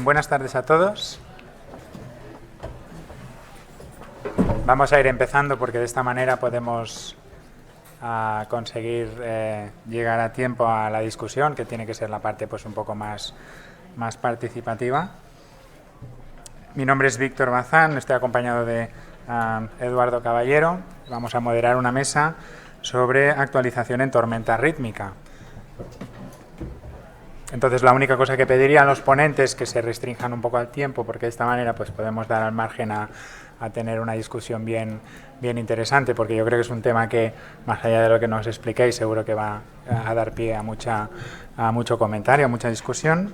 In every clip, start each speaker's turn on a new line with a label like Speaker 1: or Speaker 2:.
Speaker 1: Buenas tardes a todos. Vamos a ir empezando porque de esta manera podemos conseguir llegar a tiempo a la discusión, que tiene que ser la parte pues un poco más participativa. Mi nombre es Víctor Bazán, estoy acompañado de Eduardo Caballero. Vamos a moderar una mesa sobre actualización en tormenta rítmica. Entonces, la única cosa que pediría a los ponentes es que se restrinjan un poco al tiempo, porque de esta manera pues podemos dar al margen a tener una discusión bien interesante, porque yo creo que es un tema que, más allá de lo que nos expliquéis, seguro que va a dar pie a mucho comentario, a mucha discusión.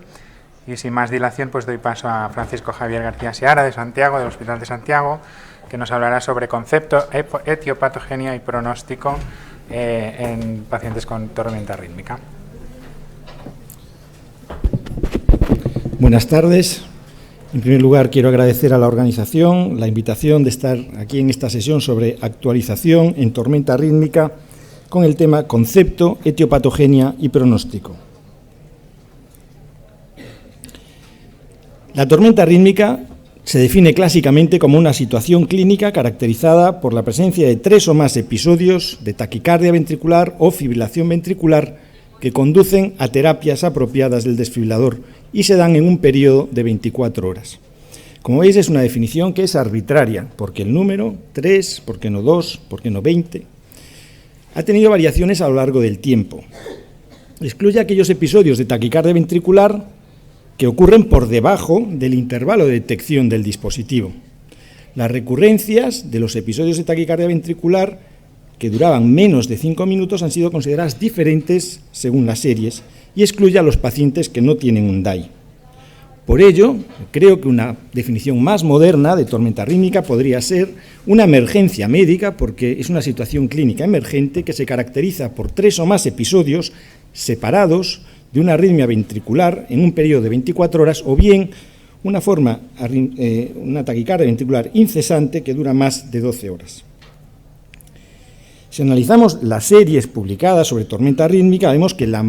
Speaker 1: Y sin más dilación, pues doy paso a Francisco Javier García Seara, de Santiago, del Hospital de Santiago, que nos hablará sobre concepto, etiopatogenia y pronóstico en pacientes con tormenta rítmica.
Speaker 2: Buenas tardes. En primer lugar, quiero agradecer a la organización la invitación de estar aquí en esta sesión sobre actualización en tormenta rítmica con el tema concepto, etiopatogenia y pronóstico. La tormenta rítmica se define clásicamente como una situación clínica caracterizada por la presencia de 3 o más episodios de taquicardia ventricular o fibrilación ventricular que conducen a terapias apropiadas del desfibrilador y se dan en un periodo de 24 horas. Como veis, es una definición que es arbitraria, porque el número 3, ¿por qué no 2?, ¿por qué no 20?, ha tenido variaciones a lo largo del tiempo. Excluye aquellos episodios de taquicardia ventricular que ocurren por debajo del intervalo de detección del dispositivo. Las recurrencias de los episodios de taquicardia ventricular que duraban menos de 5 minutos han sido consideradas diferentes según las series y excluye a los pacientes que no tienen un DAI. Por ello, creo que una definición más moderna de tormenta rítmica podría ser una emergencia médica, porque es una situación clínica emergente que se caracteriza por 3 o más episodios separados de una arritmia ventricular en un periodo de 24 horas o bien una taquicardia ventricular incesante que dura más de 12 horas. Si analizamos las series publicadas sobre tormenta rítmica, vemos que la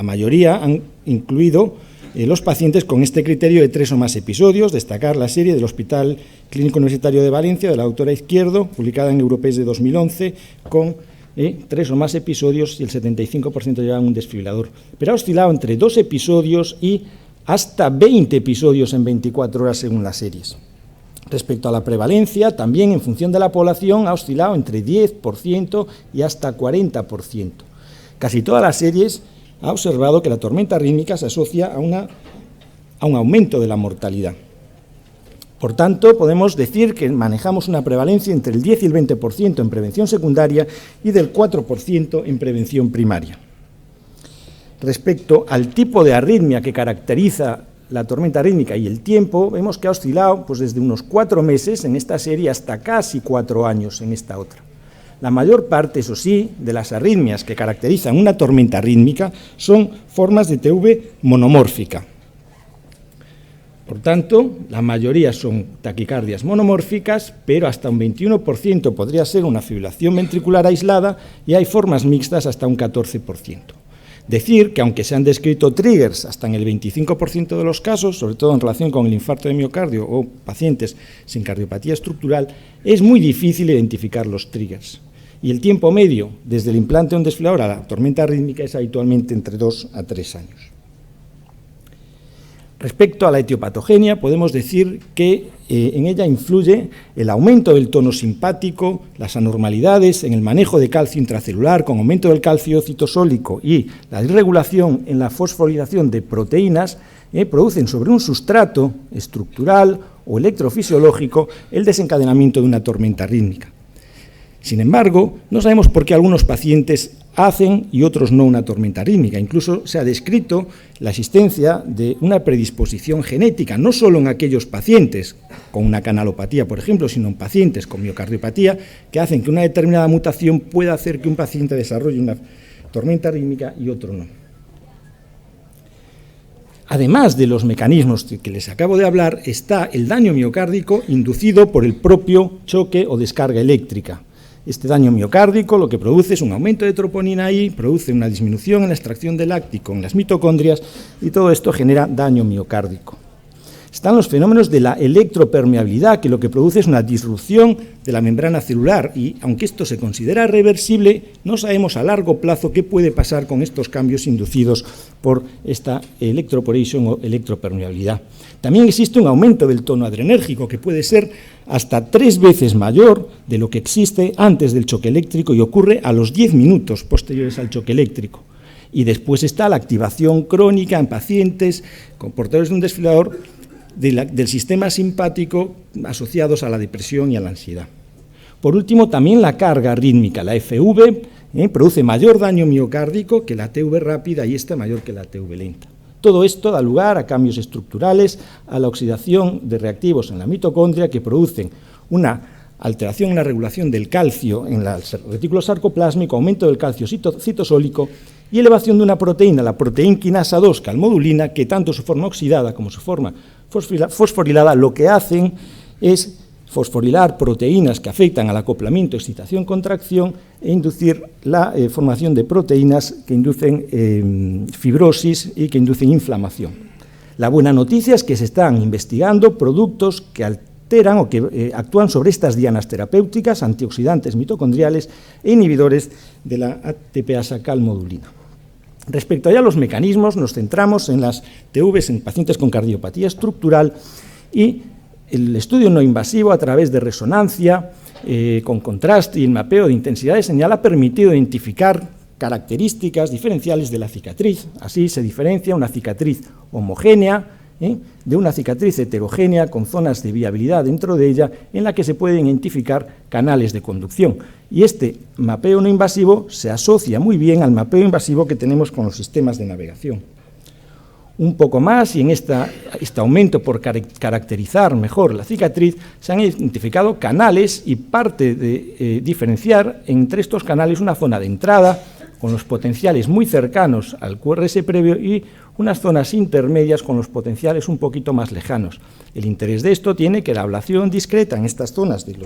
Speaker 2: mayoría han incluido los pacientes con este criterio de 3 o más episodios. Destacar la serie del Hospital Clínico Universitario de Valencia, de la autora Izquierdo, publicada en Europees de 2011, con 3 o más episodios y el 75% llevan un desfibrilador. Pero ha oscilado entre 2 episodios y hasta 20 episodios en 24 horas según las series. Respecto a la prevalencia, también en función de la población ha oscilado entre 10% y hasta 40%. Casi todas las series ha observado que la tormenta rítmica se asocia a un aumento de la mortalidad. Por tanto, podemos decir que manejamos una prevalencia entre el 10 y el 20% en prevención secundaria y del 4% en prevención primaria. Respecto al tipo de arritmia que caracteriza la tormenta rítmica y el tiempo, vemos que ha oscilado pues, desde unos 4 meses en esta serie hasta casi 4 años en esta otra. La mayor parte, eso sí, de las arritmias que caracterizan una tormenta rítmica son formas de TV monomórfica. Por tanto, la mayoría son taquicardias monomórficas, pero hasta un 21% podría ser una fibrilación ventricular aislada y hay formas mixtas hasta un 14%. Decir que aunque se han descrito triggers hasta en el 25% de los casos, sobre todo en relación con el infarto de miocardio o pacientes sin cardiopatía estructural, es muy difícil identificar los triggers. Y el tiempo medio desde el implante de un desfibrilador a la tormenta rítmica es habitualmente entre 2 a 3 años. Respecto a la etiopatogenia, podemos decir que en ella influye el aumento del tono simpático, las anormalidades en el manejo de calcio intracelular con aumento del calcio citosólico y la irregulación en la fosforilación de proteínas producen sobre un sustrato estructural o electrofisiológico el desencadenamiento de una tormenta rítmica. Sin embargo, no sabemos por qué algunos pacientes hacen y otros no una tormenta rítmica. Incluso se ha descrito la existencia de una predisposición genética, no solo en aquellos pacientes con una canalopatía, por ejemplo, sino en pacientes con miocardiopatía, que hacen que una determinada mutación pueda hacer que un paciente desarrolle una tormenta rítmica y otro no. Además de los mecanismos que les acabo de hablar, está el daño miocárdico inducido por el propio choque o descarga eléctrica. Este daño miocárdico lo que produce es un aumento de troponina I, produce una disminución en la extracción de láctico en las mitocondrias y todo esto genera daño miocárdico. están los fenómenos de la electropermeabilidad, que lo que produce es una disrupción de la membrana celular y, aunque esto se considera reversible, no sabemos a largo plazo qué puede pasar con estos cambios inducidos por esta electroporation o electropermeabilidad. También existe un aumento del tono adrenérgico que puede ser hasta 3 veces mayor de lo que existe antes del choque eléctrico y ocurre a los 10 minutos posteriores al choque eléctrico. Y después está la activación crónica en pacientes con portadores de un desfibrilador del sistema simpático asociados a la depresión y a la ansiedad. Por último, también la carga rítmica, la FV, produce mayor daño miocárdico que la TV rápida y esta mayor que la TV lenta. Todo esto da lugar a cambios estructurales, a la oxidación de reactivos en la mitocondria que producen una alteración en la regulación del calcio en el retículo sarcoplásmico, aumento del calcio citosólico y elevación de una proteína, la proteína quinasa 2, calmodulina, que tanto su forma oxidada como su forma fosforilada lo que hacen es fosforilar proteínas que afectan al acoplamiento, excitación, contracción e inducir la formación de proteínas que inducen fibrosis y que inducen inflamación. La buena noticia es que se están investigando productos que alteran o que actúan sobre estas dianas terapéuticas, antioxidantes mitocondriales e inhibidores de la ATPasa calmodulina. Respecto a los mecanismos, nos centramos en las TVs en pacientes con cardiopatía estructural y el estudio no invasivo a través de resonancia, con contraste y el mapeo de intensidad de señal ha permitido identificar características diferenciales de la cicatriz. Así se diferencia una cicatriz homogénea de una cicatriz heterogénea con zonas de viabilidad dentro de ella en la que se pueden identificar canales de conducción. Y este mapeo no invasivo se asocia muy bien al mapeo invasivo que tenemos con los sistemas de navegación. Un poco más, y en este aumento por caracterizar mejor la cicatriz, se han identificado canales y parte de diferenciar entre estos canales una zona de entrada con los potenciales muy cercanos al QRS previo y unas zonas intermedias con los potenciales un poquito más lejanos. El interés de esto tiene que la ablación discreta en estas zonas de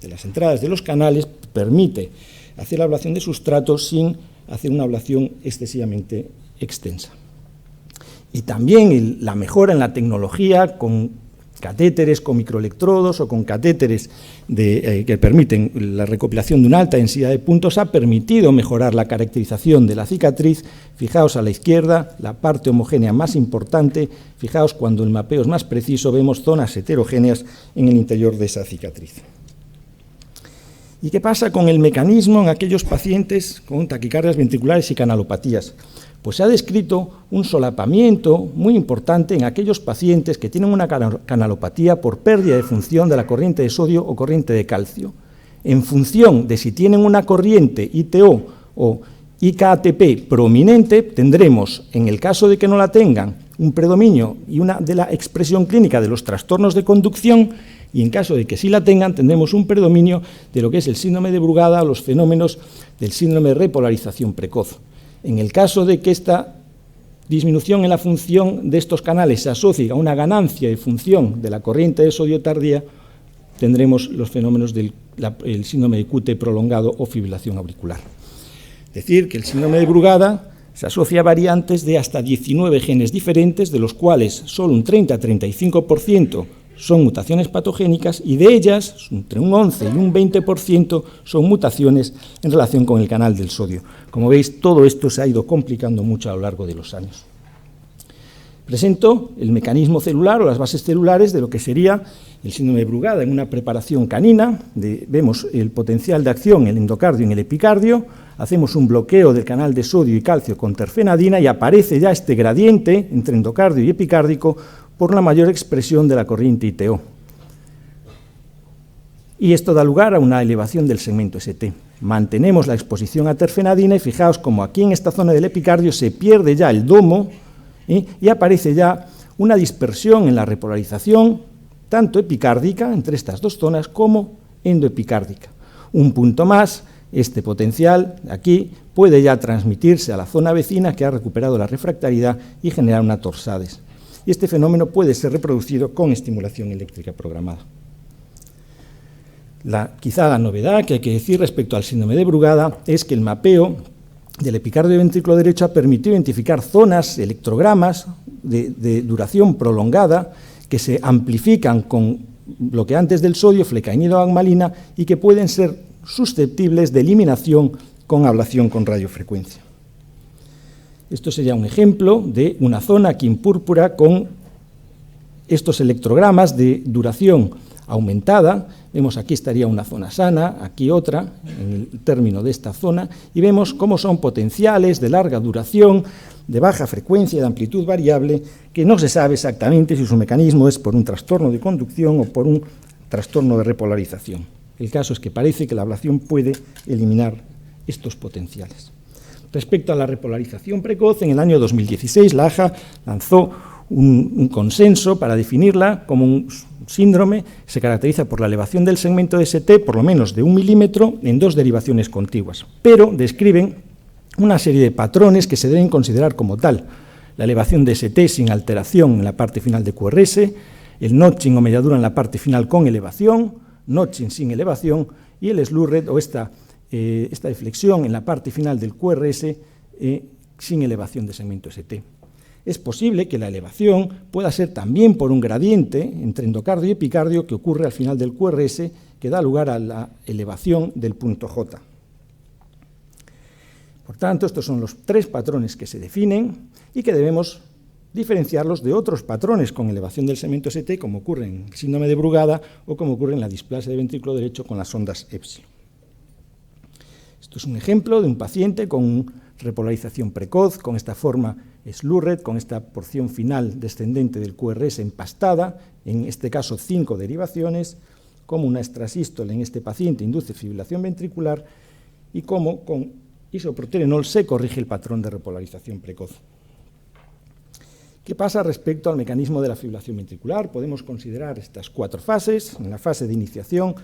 Speaker 2: las entradas de los canales permite hacer la ablación de sustratos sin hacer una ablación excesivamente extensa. Y también la mejora en la tecnología con catéteres con microelectrodos o con catéteres que permiten la recopilación de una alta densidad de puntos ha permitido mejorar la caracterización de la cicatriz. Fijaos a la izquierda, la parte homogénea más importante, fijaos cuando el mapeo es más preciso, vemos zonas heterogéneas en el interior de esa cicatriz. ¿Y qué pasa con el mecanismo en aquellos pacientes con taquicardias ventriculares y canalopatías? Pues se ha descrito un solapamiento muy importante en aquellos pacientes que tienen una canalopatía por pérdida de función de la corriente de sodio o corriente de calcio. En función de si tienen una corriente ITO o IKATP prominente, tendremos, en el caso de que no la tengan, un predominio y una de la expresión clínica de los trastornos de conducción, y en caso de que sí la tengan, tendremos un predominio de lo que es el síndrome de Brugada o los fenómenos del síndrome de repolarización precoz. En el caso de que esta disminución en la función de estos canales se asocie a una ganancia de función de la corriente de sodio tardía, tendremos los fenómenos del síndrome de QT prolongado o fibrilación auricular. Es decir, que el síndrome de Brugada se asocia a variantes de hasta 19 genes diferentes, de los cuales solo un 30-35% son mutaciones patogénicas y de ellas, entre un 11 y un 20% son mutaciones en relación con el canal del sodio. Como veis, todo esto se ha ido complicando mucho a lo largo de los años. Presento el mecanismo celular o las bases celulares de lo que sería el síndrome de Brugada en una preparación canina. Vemos el potencial de acción en el endocardio y en el epicardio, hacemos un bloqueo del canal de sodio y calcio con terfenadina y aparece ya este gradiente entre endocardio y epicárdico por la mayor expresión de la corriente ITO. Y esto da lugar a una elevación del segmento ST. Mantenemos la exposición a terfenadina y fijaos como aquí en esta zona del epicardio se pierde ya el domo y aparece ya una dispersión en la repolarización, tanto epicárdica entre estas dos zonas como endoepicárdica. Un punto más, este potencial aquí puede ya transmitirse a la zona vecina que ha recuperado la refractariedad y generar una torsades. Y este fenómeno puede ser reproducido con estimulación eléctrica programada. Quizá la novedad que hay que decir respecto al síndrome de Brugada es que el mapeo del epicardio ventrículo derecho ha permitido identificar zonas, electrogramas de duración prolongada que se amplifican con bloqueantes del sodio, flecainidroagmalina, y que pueden ser susceptibles de eliminación con ablación con radiofrecuencia. Esto sería un ejemplo de una zona aquí en púrpura con estos electrogramas de duración aumentada. Vemos aquí estaría una zona sana, aquí otra, en el término de esta zona, y vemos cómo son potenciales de larga duración, de baja frecuencia, de amplitud variable, que no se sabe exactamente si su mecanismo es por un trastorno de conducción o por un trastorno de repolarización. El caso es que parece que la ablación puede eliminar estos potenciales. Respecto a la repolarización precoz, en el año 2016 la AJA lanzó un consenso para definirla como un síndrome. Se caracteriza por la elevación del segmento de ST por lo menos de 1 milímetro en 2 derivaciones contiguas, pero describen una serie de patrones que se deben considerar como tal: la elevación de ST sin alteración en la parte final de QRS, el notching o melladura en la parte final con elevación, notching sin elevación, y el slurred o esta deflexión en la parte final del QRS sin elevación de segmento ST. Es posible que la elevación pueda ser también por un gradiente entre endocardio y epicardio que ocurre al final del QRS, que da lugar a la elevación del punto J. Por tanto, estos son los 3 patrones que se definen y que debemos diferenciarlos de otros patrones con elevación del segmento ST, como ocurre en el síndrome de Brugada o como ocurre en la displasia de ventrículo derecho con las ondas épsilon. Esto es un ejemplo de un paciente con repolarización precoz, con esta forma slurred, con esta porción final descendente del QRS empastada, en este caso 5 derivaciones, como una extrasístole en este paciente induce fibrilación ventricular y cómo con isoproterenol se corrige el patrón de repolarización precoz. ¿Qué pasa respecto al mecanismo de la fibrilación ventricular? Podemos considerar estas 4 fases. En la fase de iniciación,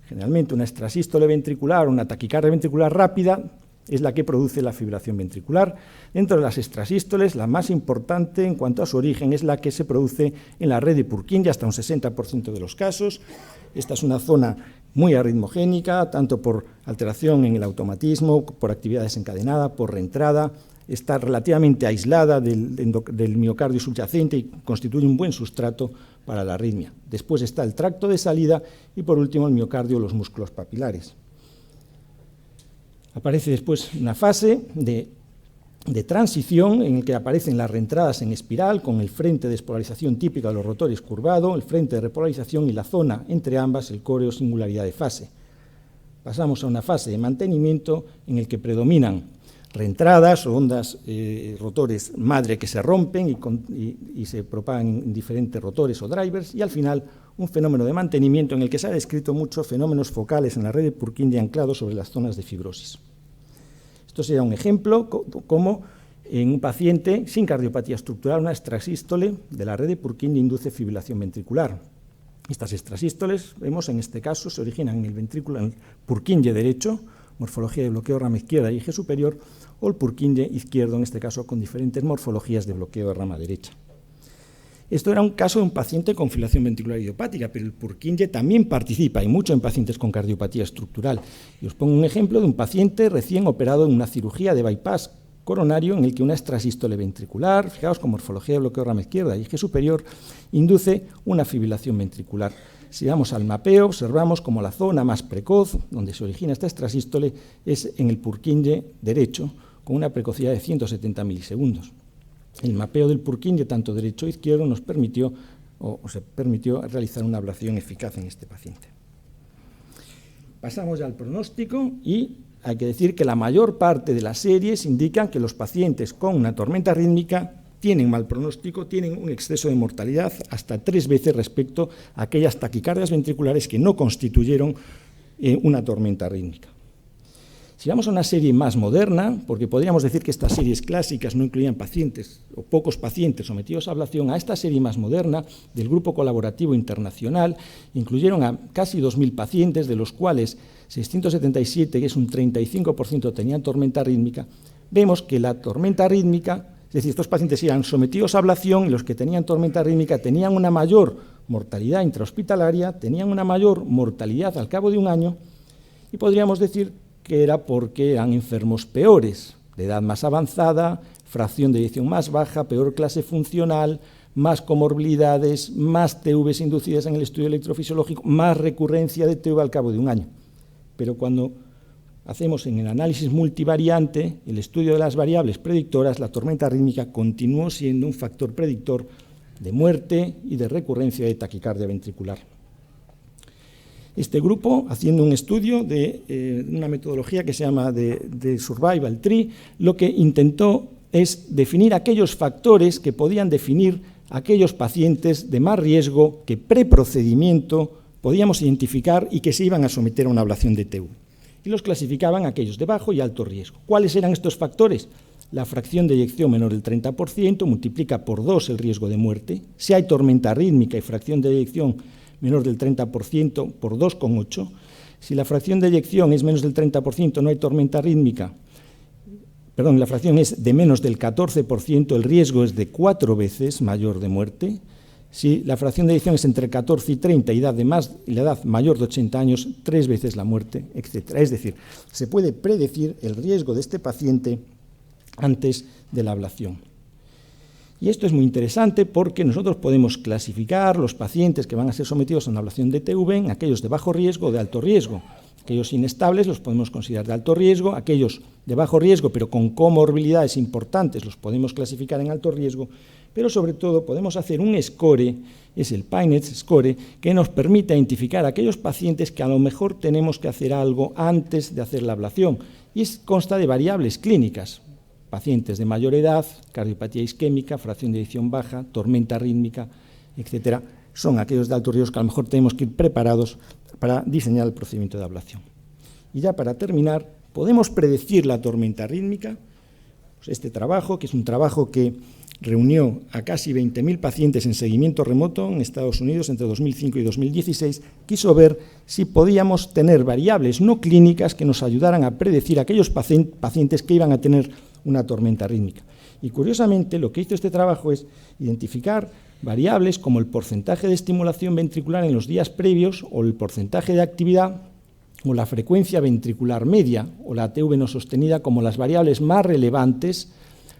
Speaker 2: generalmente una extrasístole ventricular o una taquicardia ventricular rápida es la que produce la fibrilación ventricular. Dentro de las extrasístoles, la más importante en cuanto a su origen es la que se produce en la red de Purkinje, hasta un 60% de los casos. Esta es una zona muy arritmogénica, tanto por alteración en el automatismo, por actividad desencadenada, por reentrada. Está relativamente aislada del miocardio subyacente y constituye un buen sustrato para la arritmia. Después está el tracto de salida y, por último, el miocardio o los músculos papilares. Aparece después una fase de transición en la que aparecen las reentradas en espiral con el frente de despolarización típica de los rotores curvado, el frente de repolarización y la zona entre ambas, el core o singularidad de fase. Pasamos a una fase de mantenimiento en el que predominan reentradas o ondas rotores madre que se rompen y se propagan en diferentes rotores o drivers, y al final un fenómeno de mantenimiento en el que se ha descrito muchos fenómenos focales en la red de Purkinje anclados sobre las zonas de fibrosis. Esto sería un ejemplo como en un paciente sin cardiopatía estructural una extrasístole de la red de Purkinje induce fibrilación ventricular. Estas extrasístoles, vemos en este caso, se originan en el ventrículo en el Purkinje derecho, morfología de bloqueo de rama izquierda y eje superior, o el Purkinje izquierdo, en este caso con diferentes morfologías de bloqueo de rama derecha. Esto era un caso de un paciente con fibrilación ventricular idiopática, pero el Purkinje también participa, y mucho en pacientes con cardiopatía estructural. Y os pongo un ejemplo de un paciente recién operado en una cirugía de bypass coronario en el que una extrasístole ventricular, fijaos con morfología de bloqueo de rama izquierda y eje superior, induce una fibrilación ventricular. Si vamos al mapeo, observamos como la zona más precoz, donde se origina esta extrasístole, es en el Purkinje derecho, con una precocidad de 170 milisegundos. El mapeo del Purkinje, tanto derecho e izquierdo, nos permitió, se permitió realizar una ablación eficaz en este paciente. Pasamos ya al pronóstico y hay que decir que la mayor parte de las series indican que los pacientes con una tormenta rítmica tienen mal pronóstico, tienen un exceso de mortalidad hasta 3 veces respecto a aquellas taquicardias ventriculares que no constituyeron una tormenta rítmica. Si vamos a una serie más moderna, porque podríamos decir que estas series clásicas no incluían pacientes o pocos pacientes sometidos a ablación, a esta serie más moderna del Grupo Colaborativo Internacional incluyeron a casi 2.000 pacientes, de los cuales 677, que es un 35%, tenían tormenta rítmica. Vemos que la tormenta rítmica, es decir, estos pacientes eran sometidos a ablación y los que tenían tormenta rítmica tenían una mayor mortalidad intrahospitalaria, tenían una mayor mortalidad al cabo de un año, y podríamos decir que era porque eran enfermos peores, de edad más avanzada, fracción de eyección más baja, peor clase funcional, más comorbilidades, más TVs inducidas en el estudio electrofisiológico, más recurrencia de TV al cabo de un año. Pero cuando hacemos en el análisis multivariante el estudio de las variables predictoras, la tormenta rítmica continuó siendo un factor predictor de muerte y de recurrencia de taquicardia ventricular. Este grupo, haciendo un estudio de una metodología que se llama de Survival Tree, lo que intentó es definir aquellos factores que podían definir aquellos pacientes de más riesgo que preprocedimiento podíamos identificar y que se iban a someter a una ablación de TV. Y los clasificaban aquellos de bajo y alto riesgo. ¿Cuáles eran estos factores? La fracción de eyección menor del 30% multiplica por 2 el riesgo de muerte. Si hay tormenta rítmica y fracción de eyección menor del 30%, por 2,8. Si la fracción de eyección es menos del 30%, no hay tormenta rítmica, perdón, la fracción es de menos del 14%, el riesgo es de 4 veces mayor de muerte. Si la fracción de eyección es entre 14 y 30 y la edad mayor de 80 años, 3 veces la muerte, etc. Es decir, se puede predecir el riesgo de este paciente antes de la ablación. Y esto es muy interesante porque nosotros podemos clasificar los pacientes que van a ser sometidos a una ablación de TV en aquellos de bajo riesgo o de alto riesgo. Aquellos inestables los podemos considerar de alto riesgo, aquellos de bajo riesgo pero con comorbilidades importantes los podemos clasificar en alto riesgo, pero sobre todo podemos hacer un score, es el PINETS score, que nos permite identificar a aquellos pacientes que a lo mejor tenemos que hacer algo antes de hacer la ablación, y consta de variables clínicas: pacientes de mayor edad, cardiopatía isquémica, fracción de eyección baja, tormenta rítmica, etcétera. Son aquellos de alto riesgo que a lo mejor tenemos que ir preparados para diseñar el procedimiento de ablación. Y ya para terminar, ¿podemos predecir la tormenta rítmica? Pues este trabajo, que es un trabajo que reunió a casi 20.000 pacientes en seguimiento remoto en Estados Unidos entre 2005 y 2016, quiso ver si podíamos tener variables no clínicas que nos ayudaran a predecir aquellos pacientes que iban a tener una tormenta rítmica. Y curiosamente lo que hizo este trabajo es identificar variables como el porcentaje de estimulación ventricular en los días previos, o el porcentaje de actividad, o la frecuencia ventricular media, o la TV no sostenida, como las variables más relevantes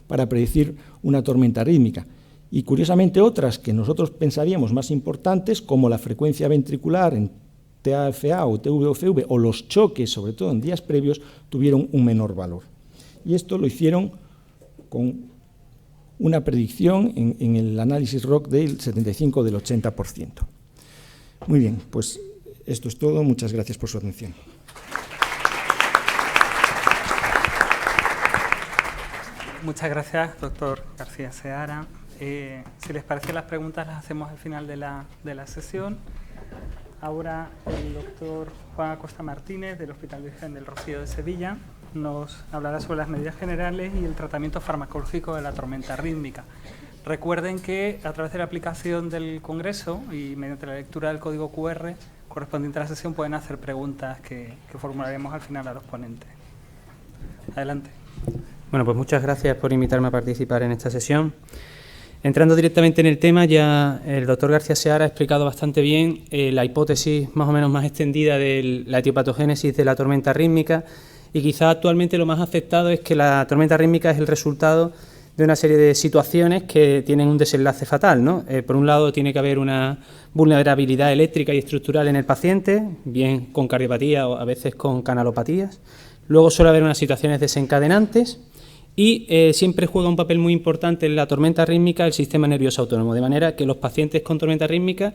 Speaker 2: para predecir una tormenta rítmica. Y curiosamente otras que nosotros pensaríamos más importantes, como la frecuencia ventricular en TAFA o TVOFV, o los choques, sobre todo en días previos, tuvieron un menor valor. Y esto lo hicieron con una predicción en el análisis ROC del 75 del 80%. Muy bien, pues esto es todo. Muchas gracias por su atención.
Speaker 3: Muchas gracias, doctor García Seara. Si les parece, las preguntas las hacemos al final de la sesión. Ahora el doctor Juan Acosta Martínez, del Hospital Virgen del Rocío de Sevilla, nos hablará sobre las medidas generales y el tratamiento farmacológico de la tormenta rítmica. Recuerden que a través de la aplicación del Congreso y mediante la lectura del código QR correspondiente a la sesión pueden hacer preguntas que formularemos al final a los ponentes. Adelante.
Speaker 4: Bueno, pues muchas gracias por invitarme a participar en esta sesión. Entrando directamente en el tema, ya el doctor García Seara ha explicado bastante bien la hipótesis más o menos más extendida de la etiopatogénesis de la tormenta rítmica, y quizá actualmente lo más aceptado es que la tormenta rítmica es el resultado de una serie de situaciones que tienen un desenlace fatal, ¿no? Por un lado, tiene que haber una vulnerabilidad eléctrica y estructural en el paciente, bien con cardiopatía o a veces con canalopatías. Luego suele haber unas situaciones desencadenantes y siempre juega un papel muy importante en la tormenta rítmica el sistema nervioso autónomo, de manera que los pacientes con tormenta rítmica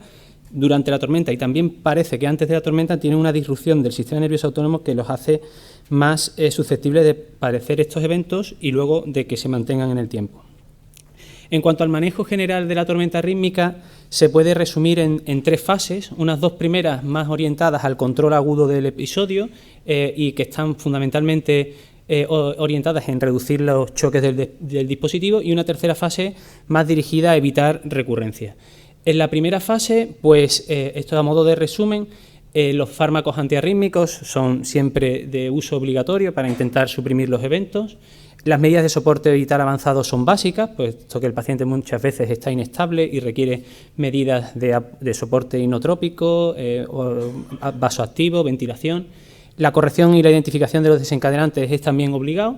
Speaker 4: durante la tormenta y también parece que antes de la tormenta tienen una disrupción del sistema nervioso autónomo que los hace más susceptibles de padecer estos eventos y luego de que se mantengan en el tiempo. En cuanto al manejo general de la tormenta rítmica, se puede resumir en 3 fases, unas 2 primeras más orientadas al control agudo del episodio y que están fundamentalmente orientadas en reducir los choques del dispositivo, y una tercera fase más dirigida a evitar recurrencias. En la primera fase, pues esto a modo de resumen, los fármacos antiarrítmicos son siempre de uso obligatorio para intentar suprimir los eventos. Las medidas de soporte vital avanzado son básicas, puesto que el paciente muchas veces está inestable y requiere medidas de soporte inotrópico, vasoactivo, ventilación. La corrección y la identificación de los desencadenantes es también obligado.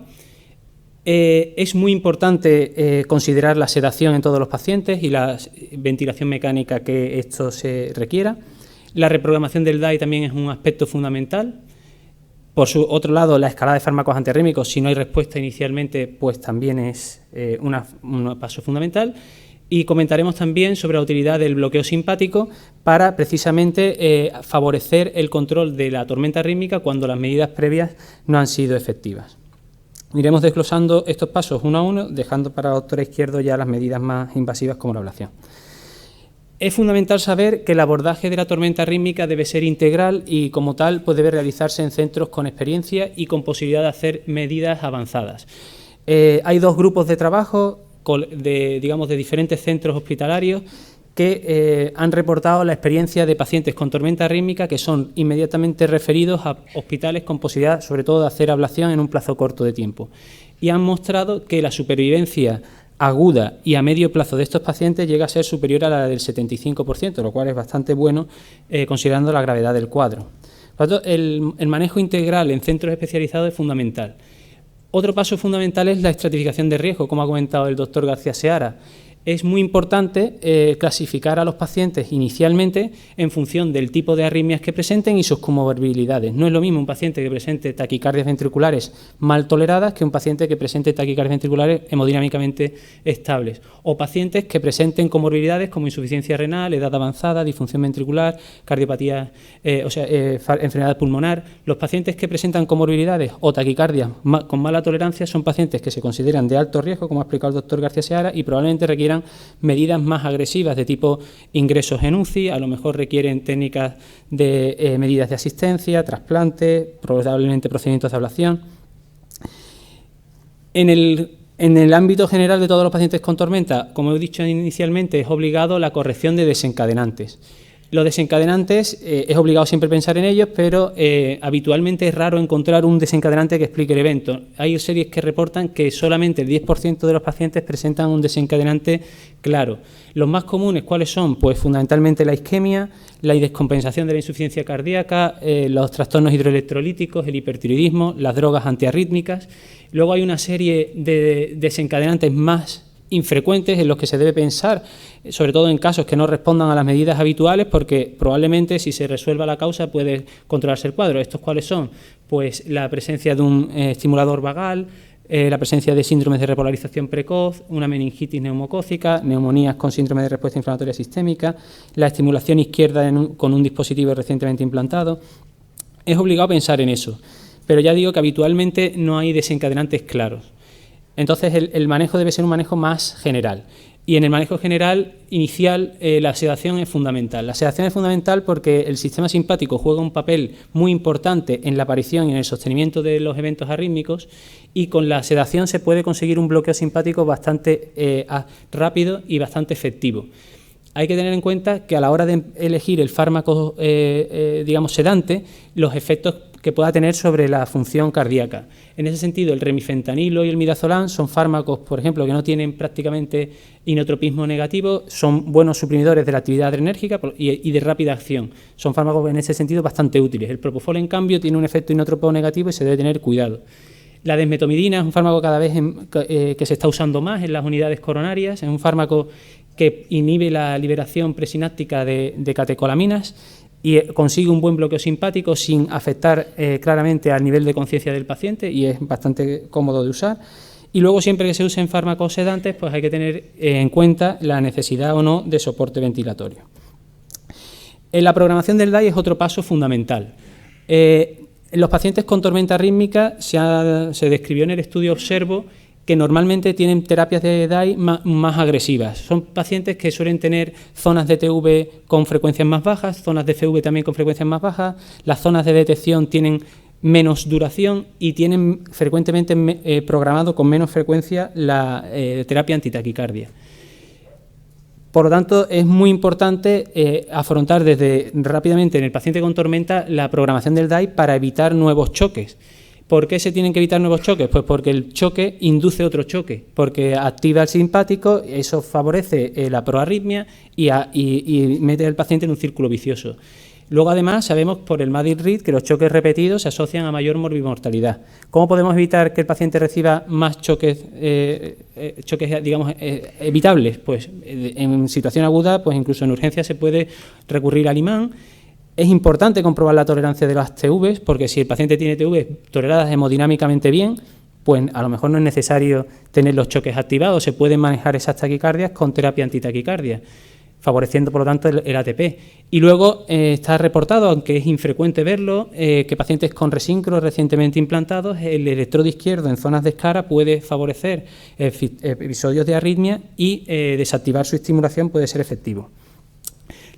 Speaker 4: Es muy importante considerar la sedación en todos los pacientes y la ventilación mecánica que esto se requiera. La reprogramación del DAI también es un aspecto fundamental. Por su otro lado, la escalada de fármacos antirrítmicos, si no hay respuesta inicialmente, pues también es un paso fundamental. Y comentaremos también sobre la utilidad del bloqueo simpático para precisamente favorecer el control de la tormenta rítmica cuando las medidas previas no han sido efectivas. Iremos desglosando estos pasos uno a uno, dejando para la doctora Izquierdo ya las medidas más invasivas como la ablación. Es fundamental saber que el abordaje de la tormenta rítmica debe ser integral y, como tal, pues debe realizarse en centros con experiencia y con posibilidad de hacer medidas avanzadas. Hay dos grupos de trabajo de diferentes centros hospitalarios que han reportado la experiencia de pacientes con tormenta rítmica que son inmediatamente referidos a hospitales con posibilidad, sobre todo, de hacer ablación en un plazo corto de tiempo. Y han mostrado que la supervivencia aguda y a medio plazo de estos pacientes llega a ser superior a la del 75%, lo cual es bastante bueno considerando la gravedad del cuadro. Por lo tanto, el manejo integral en centros especializados es fundamental. Otro paso fundamental es la estratificación de riesgo, como ha comentado el doctor García Seara. Es muy importante clasificar a los pacientes inicialmente en función del tipo de arritmias que presenten y sus comorbilidades. No es lo mismo un paciente que presente taquicardias ventriculares mal toleradas que un paciente que presente taquicardias ventriculares hemodinámicamente estables, o pacientes que presenten comorbilidades como insuficiencia renal, edad avanzada, disfunción ventricular, cardiopatía, enfermedad pulmonar. Los pacientes que presentan comorbilidades o taquicardias con mala tolerancia son pacientes que se consideran de alto riesgo, como ha explicado el doctor García Seara, y probablemente requieran medidas más agresivas de tipo ingresos en UCI, a lo mejor requieren técnicas de medidas de asistencia, trasplante, probablemente procedimientos de ablación. En el ámbito general de todos los pacientes con tormenta, como he dicho inicialmente, es obligado la corrección de desencadenantes. Los desencadenantes, es obligado siempre pensar en ellos, pero habitualmente es raro encontrar un desencadenante que explique el evento. Hay series que reportan que solamente el 10% de los pacientes presentan un desencadenante claro. Los más comunes, ¿cuáles son? Pues fundamentalmente la isquemia, la descompensación de la insuficiencia cardíaca, los trastornos hidroelectrolíticos, el hipertiroidismo, las drogas antiarrítmicas. Luego hay una serie de desencadenantes más infrecuentes en los que se debe pensar, sobre todo en casos que no respondan a las medidas habituales, porque probablemente si se resuelva la causa puede controlarse el cuadro. ¿Estos cuáles son? Pues la presencia de un estimulador vagal, la presencia de síndromes de repolarización precoz, una meningitis neumocócica, neumonías con síndrome de respuesta inflamatoria sistémica, la estimulación izquierda con un dispositivo recientemente implantado. Es obligado pensar en eso, pero ya digo que habitualmente no hay desencadenantes claros. Entonces, el manejo debe ser un manejo más general. Y en el manejo general inicial, la sedación es fundamental. La sedación es fundamental porque el sistema simpático juega un papel muy importante en la aparición y en el sostenimiento de los eventos arrítmicos, y con la sedación se puede conseguir un bloqueo simpático bastante rápido y bastante efectivo. Hay que tener en cuenta que a la hora de elegir el fármaco, sedante, los efectos que pueda tener sobre la función cardíaca. En ese sentido, el remifentanilo y el midazolam son fármacos, por ejemplo, que no tienen prácticamente inotropismo negativo, son buenos suprimidores de la actividad adrenérgica y de rápida acción. Son fármacos en ese sentido bastante útiles. El propofol, en cambio, tiene un efecto inotropo negativo y se debe tener cuidado. La desmetomidina es un fármaco cada vez que se está usando más en las unidades coronarias, es un fármaco que inhibe la liberación presináptica de catecolaminas y consigue un buen bloqueo simpático sin afectar claramente al nivel de conciencia del paciente, y es bastante cómodo de usar. Y luego, siempre que se usen fármacos sedantes, pues hay que tener en cuenta la necesidad o no de soporte ventilatorio. En la programación del DAI es otro paso fundamental. En los pacientes con tormenta rítmica se describió en el estudio Observo que normalmente tienen terapias de DAI más agresivas. Son pacientes que suelen tener zonas de TV con frecuencias más bajas, zonas de FV también con frecuencias más bajas. Las zonas de detección tienen menos duración y tienen frecuentemente programado con menos frecuencia la terapia antitaquicardia. Por lo tanto, es muy importante afrontar rápidamente en el paciente con tormenta la programación del DAI para evitar nuevos choques. ¿Por qué se tienen que evitar nuevos choques? Pues porque el choque induce otro choque, porque activa el simpático, eso favorece la proarritmia y mete al paciente en un círculo vicioso. Luego, además, sabemos por el Madrid-Reed que los choques repetidos se asocian a mayor morbimortalidad. ¿Cómo podemos evitar que el paciente reciba más choques, digamos, evitables? Pues en situación aguda, pues incluso en urgencia se puede recurrir al imán. Es importante comprobar la tolerancia de las TVs, porque si el paciente tiene TVs toleradas hemodinámicamente bien, pues a lo mejor no es necesario tener los choques activados, se pueden manejar esas taquicardias con terapia antitaquicardia, favoreciendo por lo tanto el ATP. Y luego está reportado, aunque es infrecuente verlo, que pacientes con resíncro recientemente implantados, el electrodo izquierdo en zonas de escara puede favorecer episodios de arritmia y desactivar su estimulación puede ser efectivo.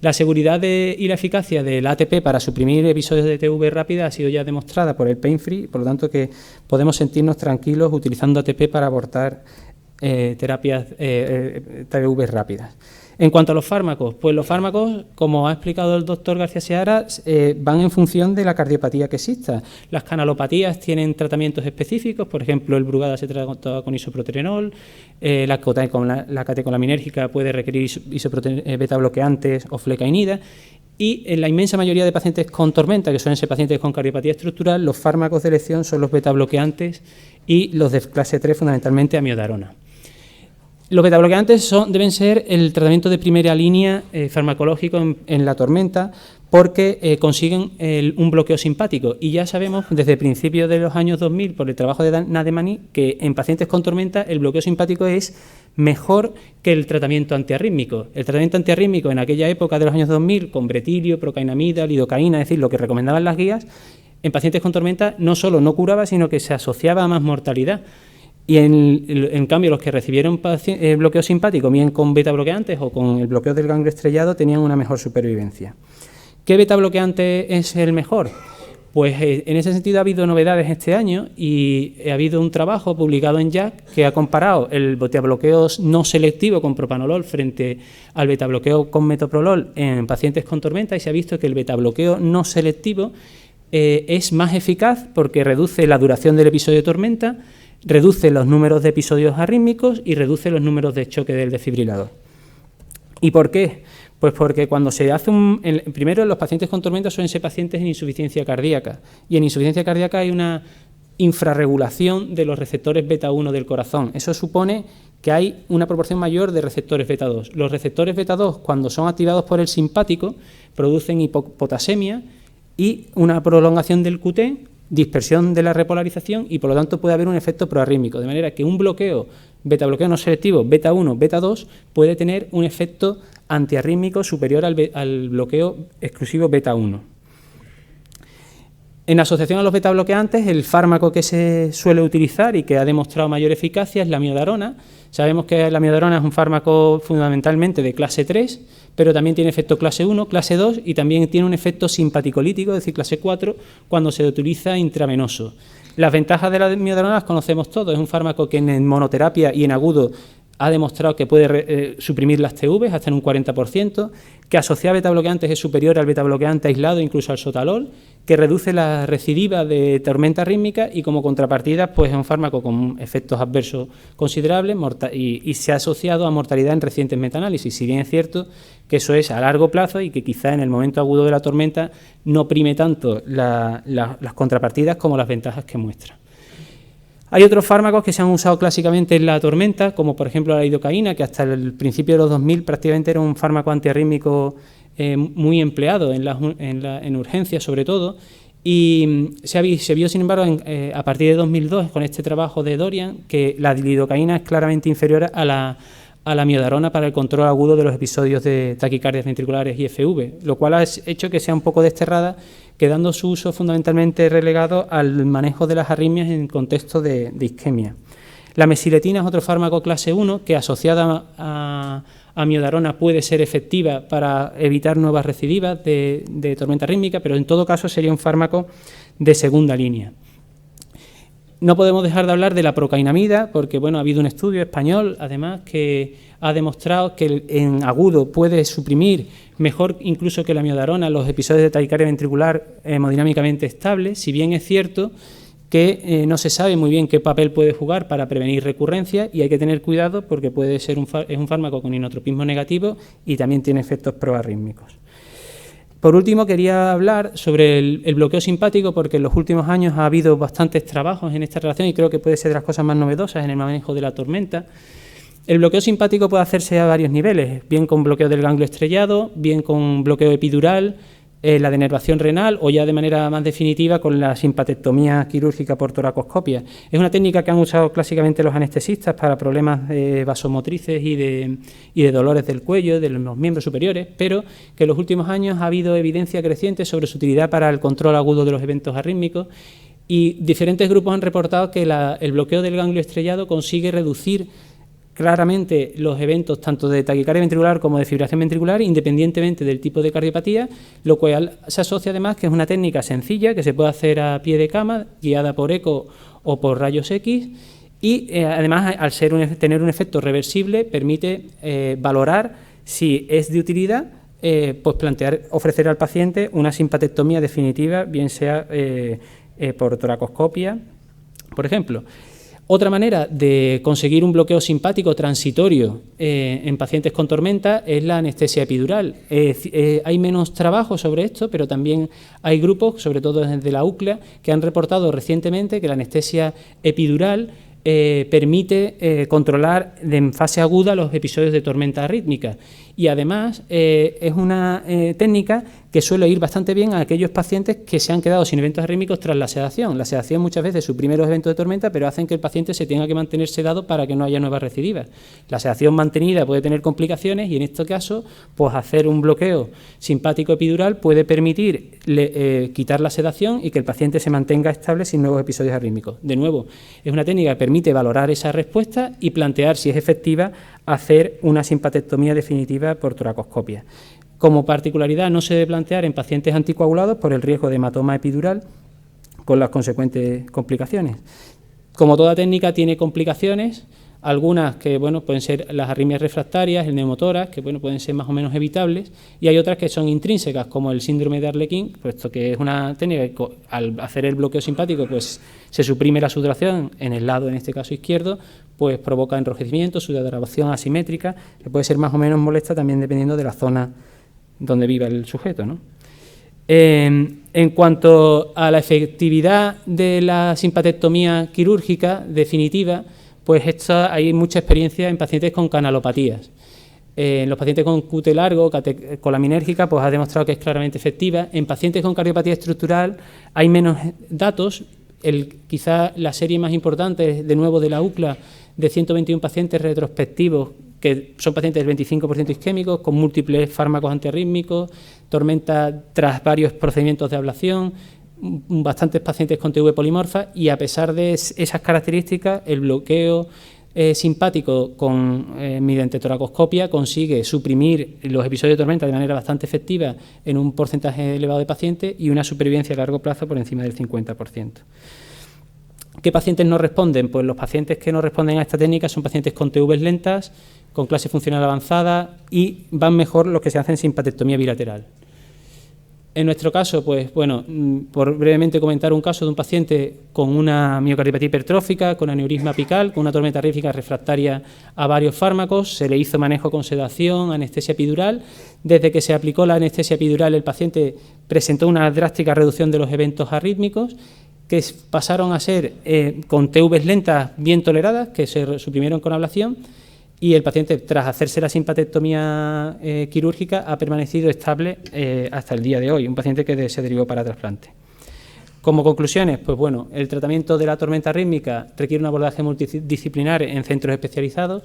Speaker 4: La seguridad y la eficacia del ATP para suprimir episodios de TV rápida ha sido ya demostrada por el pain free, por lo tanto que podemos sentirnos tranquilos utilizando ATP para abortar terapias TV rápidas. En cuanto a los fármacos, pues los fármacos, como ha explicado el doctor García Seara, van en función de la cardiopatía que exista. Las canalopatías tienen tratamientos específicos, por ejemplo, el Brugada se trata con isoproterenol, la catecolamínérgica puede requerir beta-bloqueantes o flecainida, y en la inmensa mayoría de pacientes con tormenta, que suelen ser pacientes con cardiopatía estructural, los fármacos de elección son los beta-bloqueantes y los de clase 3, fundamentalmente amiodarona. Los betabloqueantes deben ser el tratamiento de primera línea farmacológico en la tormenta porque consiguen un bloqueo simpático y ya sabemos desde principios de los años 2000 por el trabajo de Nademani que en pacientes con tormenta el bloqueo simpático es mejor que el tratamiento antiarrítmico. El tratamiento antiarrítmico en aquella época de los años 2000 con bretilio, procainamida, lidocaína, es decir, lo que recomendaban las guías, en pacientes con tormenta no solo no curaba sino que se asociaba a más mortalidad. Y en cambio los que recibieron bloqueo simpático, bien con beta bloqueantes o con el bloqueo del ganglio estrellado, tenían una mejor supervivencia. ¿Qué beta bloqueante es el mejor? Pues en ese sentido ha habido novedades este año y ha habido un trabajo publicado en JACC que ha comparado el betabloqueo no selectivo con propanolol frente al betabloqueo con metoprolol en pacientes con tormenta y se ha visto que el betabloqueo no selectivo es más eficaz porque reduce la duración del episodio de tormenta, reduce los números de episodios arrítmicos y reduce los números de choque del desfibrilador. ¿Y por qué? Pues porque cuando se hace primero los pacientes con tormenta suelen ser pacientes en insuficiencia cardíaca y en insuficiencia cardíaca hay una infrarregulación de los receptores beta-1 del corazón. Eso supone que hay una proporción mayor de receptores beta-2. Los receptores beta-2 cuando son activados por el simpático producen hipopotasemia y una prolongación del QT, dispersión de la repolarización y por lo tanto puede haber un efecto proarrítmico, de manera que un bloqueo, beta-bloqueo no selectivo, beta-1, beta-2, puede tener un efecto antiarrítmico superior al bloqueo exclusivo beta-1. En asociación a los beta-bloqueantes, el fármaco que se suele utilizar y que ha demostrado mayor eficacia es la amiodarona. Sabemos que la amiodarona es un fármaco fundamentalmente de clase 3, pero también tiene efecto clase 1, clase 2 y también tiene un efecto simpaticolítico, es decir, clase 4, cuando se utiliza intravenoso. Las ventajas de la amiodarona las conocemos todos. Es un fármaco que en monoterapia y en agudo ha demostrado que puede suprimir las TVs hasta en un 40%, que asociar betabloqueantes es superior al betabloqueante aislado, incluso al sotalol, que reduce la recidiva de tormenta arrítmica y como contrapartida pues es un fármaco con efectos adversos considerables y se ha asociado a mortalidad en recientes metaanálisis, si bien es cierto que eso es a largo plazo y que quizá en el momento agudo de la tormenta no prime tanto las contrapartidas como las ventajas que muestra. Hay otros fármacos que se han usado clásicamente en la tormenta, como por ejemplo la lidocaína, que hasta el principio de los 2000 prácticamente era un fármaco antiarrítmico muy empleado en urgencias sobre todo, y se vio sin embargo a partir de 2002 con este trabajo de Dorian que la lidocaína es claramente inferior a la amiodarona para el control agudo de los episodios de taquicardias ventriculares y FV, lo cual ha hecho que sea un poco desterrada, quedando su uso fundamentalmente relegado al manejo de las arritmias en contexto de isquemia. La mesiletina es otro fármaco clase 1 que asociada a amiodarona puede ser efectiva para evitar nuevas recidivas de tormenta arrítmica, pero en todo caso sería un fármaco de segunda línea. No podemos dejar de hablar de la procainamida, porque bueno, ha habido un estudio español, además, que ha demostrado que en agudo puede suprimir mejor incluso que la amiodarona los episodios de taquicardia ventricular hemodinámicamente estables, si bien es cierto que no se sabe muy bien qué papel puede jugar para prevenir recurrencias y hay que tener cuidado porque puede ser es un fármaco con inotropismo negativo y también tiene efectos proarrítmicos. Por último, quería hablar sobre el bloqueo simpático, porque en los últimos años ha habido bastantes trabajos en esta relación y creo que puede ser de las cosas más novedosas en el manejo de la tormenta. El bloqueo simpático puede hacerse a varios niveles, bien con bloqueo del ganglio estrellado, bien con bloqueo epidural, la denervación renal o ya de manera más definitiva con la simpatectomía quirúrgica por toracoscopia. Es una técnica que han usado clásicamente los anestesistas para problemas vasomotrices y de dolores del cuello, de los miembros superiores, pero que en los últimos años ha habido evidencia creciente sobre su utilidad para el control agudo de los eventos arrítmicos y diferentes grupos han reportado que el bloqueo del ganglio estrellado consigue reducir claramente los eventos tanto de taquicardia ventricular como de fibrilación ventricular, independientemente del tipo de cardiopatía, lo cual se asocia además que es una técnica sencilla que se puede hacer a pie de cama, guiada por eco o por rayos X, y además al tener un efecto reversible permite valorar si es de utilidad, pues ofrecer al paciente una simpatectomía definitiva, bien sea por toracoscopia, por ejemplo. Otra manera de conseguir un bloqueo simpático transitorio en pacientes con tormenta es la anestesia epidural. Hay menos trabajo sobre esto, pero también hay grupos, sobre todo desde la UCLA, que han reportado recientemente que la anestesia epidural permite controlar en fase aguda los episodios de tormenta arrítmica. Y además es una técnica que suele ir bastante bien a aquellos pacientes que se han quedado sin eventos arrítmicos tras la sedación. La sedación muchas veces suprime los eventos de tormenta, pero hacen que el paciente se tenga que mantener sedado para que no haya nuevas recidivas. La sedación mantenida puede tener complicaciones y en este caso, pues hacer un bloqueo simpático epidural puede permitir quitar la sedación y que el paciente se mantenga estable sin nuevos episodios arrítmicos. De nuevo, es una técnica que permite valorar esa respuesta y plantear si es efectiva hacer una simpatectomía definitiva por toracoscopia. Como particularidad, no se debe plantear en pacientes anticoagulados por el riesgo de hematoma epidural con las consecuentes complicaciones. Como toda técnica tiene complicaciones, algunas que pueden ser las arritmias refractarias, el neumotórax, que pueden ser más o menos evitables, y hay otras que son intrínsecas, como el síndrome de Arlequín, puesto que es una técnica que al hacer el bloqueo simpático pues se suprime la sudoración en el lado, en este caso izquierdo, pues provoca enrojecimiento, sudoración asimétrica, que puede ser más o menos molesta también dependiendo de la zona donde viva el sujeto, ¿no? En cuanto a la efectividad de la simpatectomía quirúrgica definitiva, pues hay mucha experiencia en pacientes con canalopatías. En los pacientes con QT largo, colaminérgica, pues ha demostrado que es claramente efectiva. En pacientes con cardiopatía estructural hay menos datos. Quizá la serie más importante, de nuevo de la UCLA, de 121 pacientes retrospectivos, que son pacientes del 25% isquémicos, con múltiples fármacos antiarrítmicos, tormenta tras varios procedimientos de ablación, bastantes pacientes con TV polimorfa, y a pesar de esas características, el bloqueo simpático mediante toracoscopia consigue suprimir los episodios de tormenta de manera bastante efectiva en un porcentaje elevado de pacientes y una supervivencia a largo plazo por encima del 50%. ¿Qué pacientes no responden? Pues los pacientes que no responden a esta técnica son pacientes con TVs lentas, con clase funcional avanzada, y van mejor los que se hacen simpatectomía bilateral. En nuestro caso, pues por brevemente comentar un caso de un paciente con una miocardiopatía hipertrófica, con aneurisma apical, con una tormenta arrítmica refractaria a varios fármacos, se le hizo manejo con sedación, anestesia epidural. Desde que se aplicó la anestesia epidural, el paciente presentó una drástica reducción de los eventos arrítmicos, que pasaron a ser con TVs lentas bien toleradas, que se suprimieron con ablación, y el paciente, tras hacerse la simpatectomía quirúrgica, ha permanecido estable hasta el día de hoy, un paciente que se derivó para trasplante. Como conclusiones, pues el tratamiento de la tormenta arrítmica requiere un abordaje multidisciplinar en centros especializados.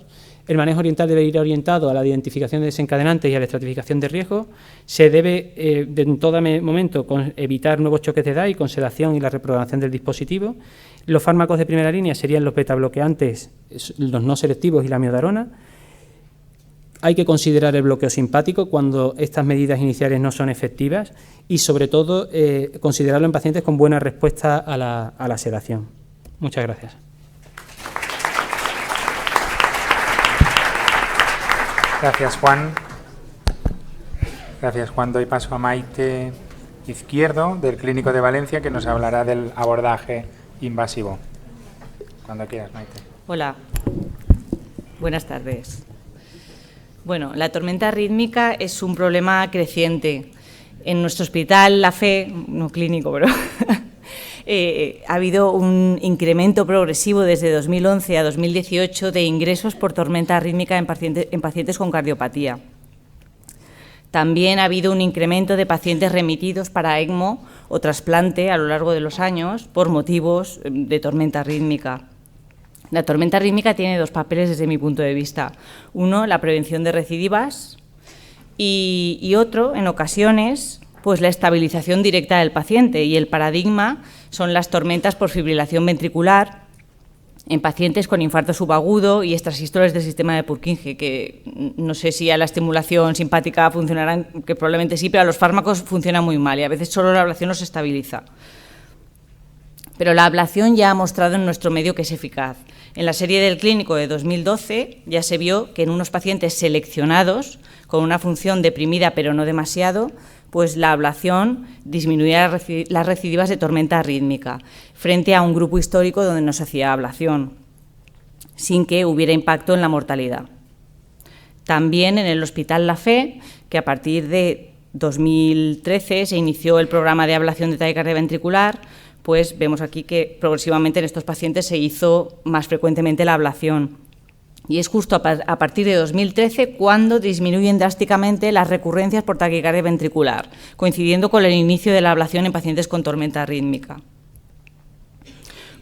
Speaker 4: El manejo oriental debe ir orientado a la identificación de desencadenantes y a la estratificación de riesgo. Se debe, en todo momento, evitar nuevos choques de DAI con sedación y la reprogramación del dispositivo. Los fármacos de primera línea serían los betabloqueantes, los no selectivos y la miodarona. Hay que considerar el bloqueo simpático cuando estas medidas iniciales no son efectivas y, sobre todo, considerarlo en pacientes con buena respuesta a la sedación. Muchas gracias.
Speaker 1: Gracias, Juan. Gracias, Juan. Doy paso a Maite Izquierdo, del Clínico de Valencia, que nos hablará del abordaje invasivo. Cuando quieras, Maite.
Speaker 5: Hola. Buenas tardes. Bueno, la tormenta arrítmica es un problema creciente En nuestro hospital La Fe, no clínico, pero ha habido un incremento progresivo desde 2011 a 2018 de ingresos por tormenta arrítmica en pacientes con cardiopatía. También ha habido un incremento de pacientes remitidos para ECMO o trasplante a lo largo de los años por motivos de tormenta arrítmica. La tormenta arrítmica tiene dos papeles desde mi punto de vista. Uno, la prevención de recidivas y otro, en ocasiones, pues la estabilización directa del paciente, y el paradigma son las tormentas por fibrilación ventricular en pacientes con infarto subagudo y extrasístoles del sistema de Purkinje, que no sé si a la estimulación simpática funcionarán, que probablemente sí, pero a los fármacos funciona muy mal y a veces solo la ablación los estabiliza. Pero la ablación ya ha mostrado en nuestro medio que es eficaz. En la serie del clínico de 2012 ya se vio que en unos pacientes seleccionados con una función deprimida pero no demasiado, pues la ablación disminuía las recidivas de tormenta arrítmica, frente a un grupo histórico donde no se hacía ablación, sin que hubiera impacto en la mortalidad. También en el Hospital La Fe, que a partir de 2013 se inició el programa de ablación de taquicardia ventricular, pues vemos aquí que progresivamente en estos pacientes se hizo más frecuentemente la ablación. Y es justo a partir de 2013 cuando disminuyen drásticamente las recurrencias por taquicardia ventricular, coincidiendo con el inicio de la ablación en pacientes con tormenta arrítmica.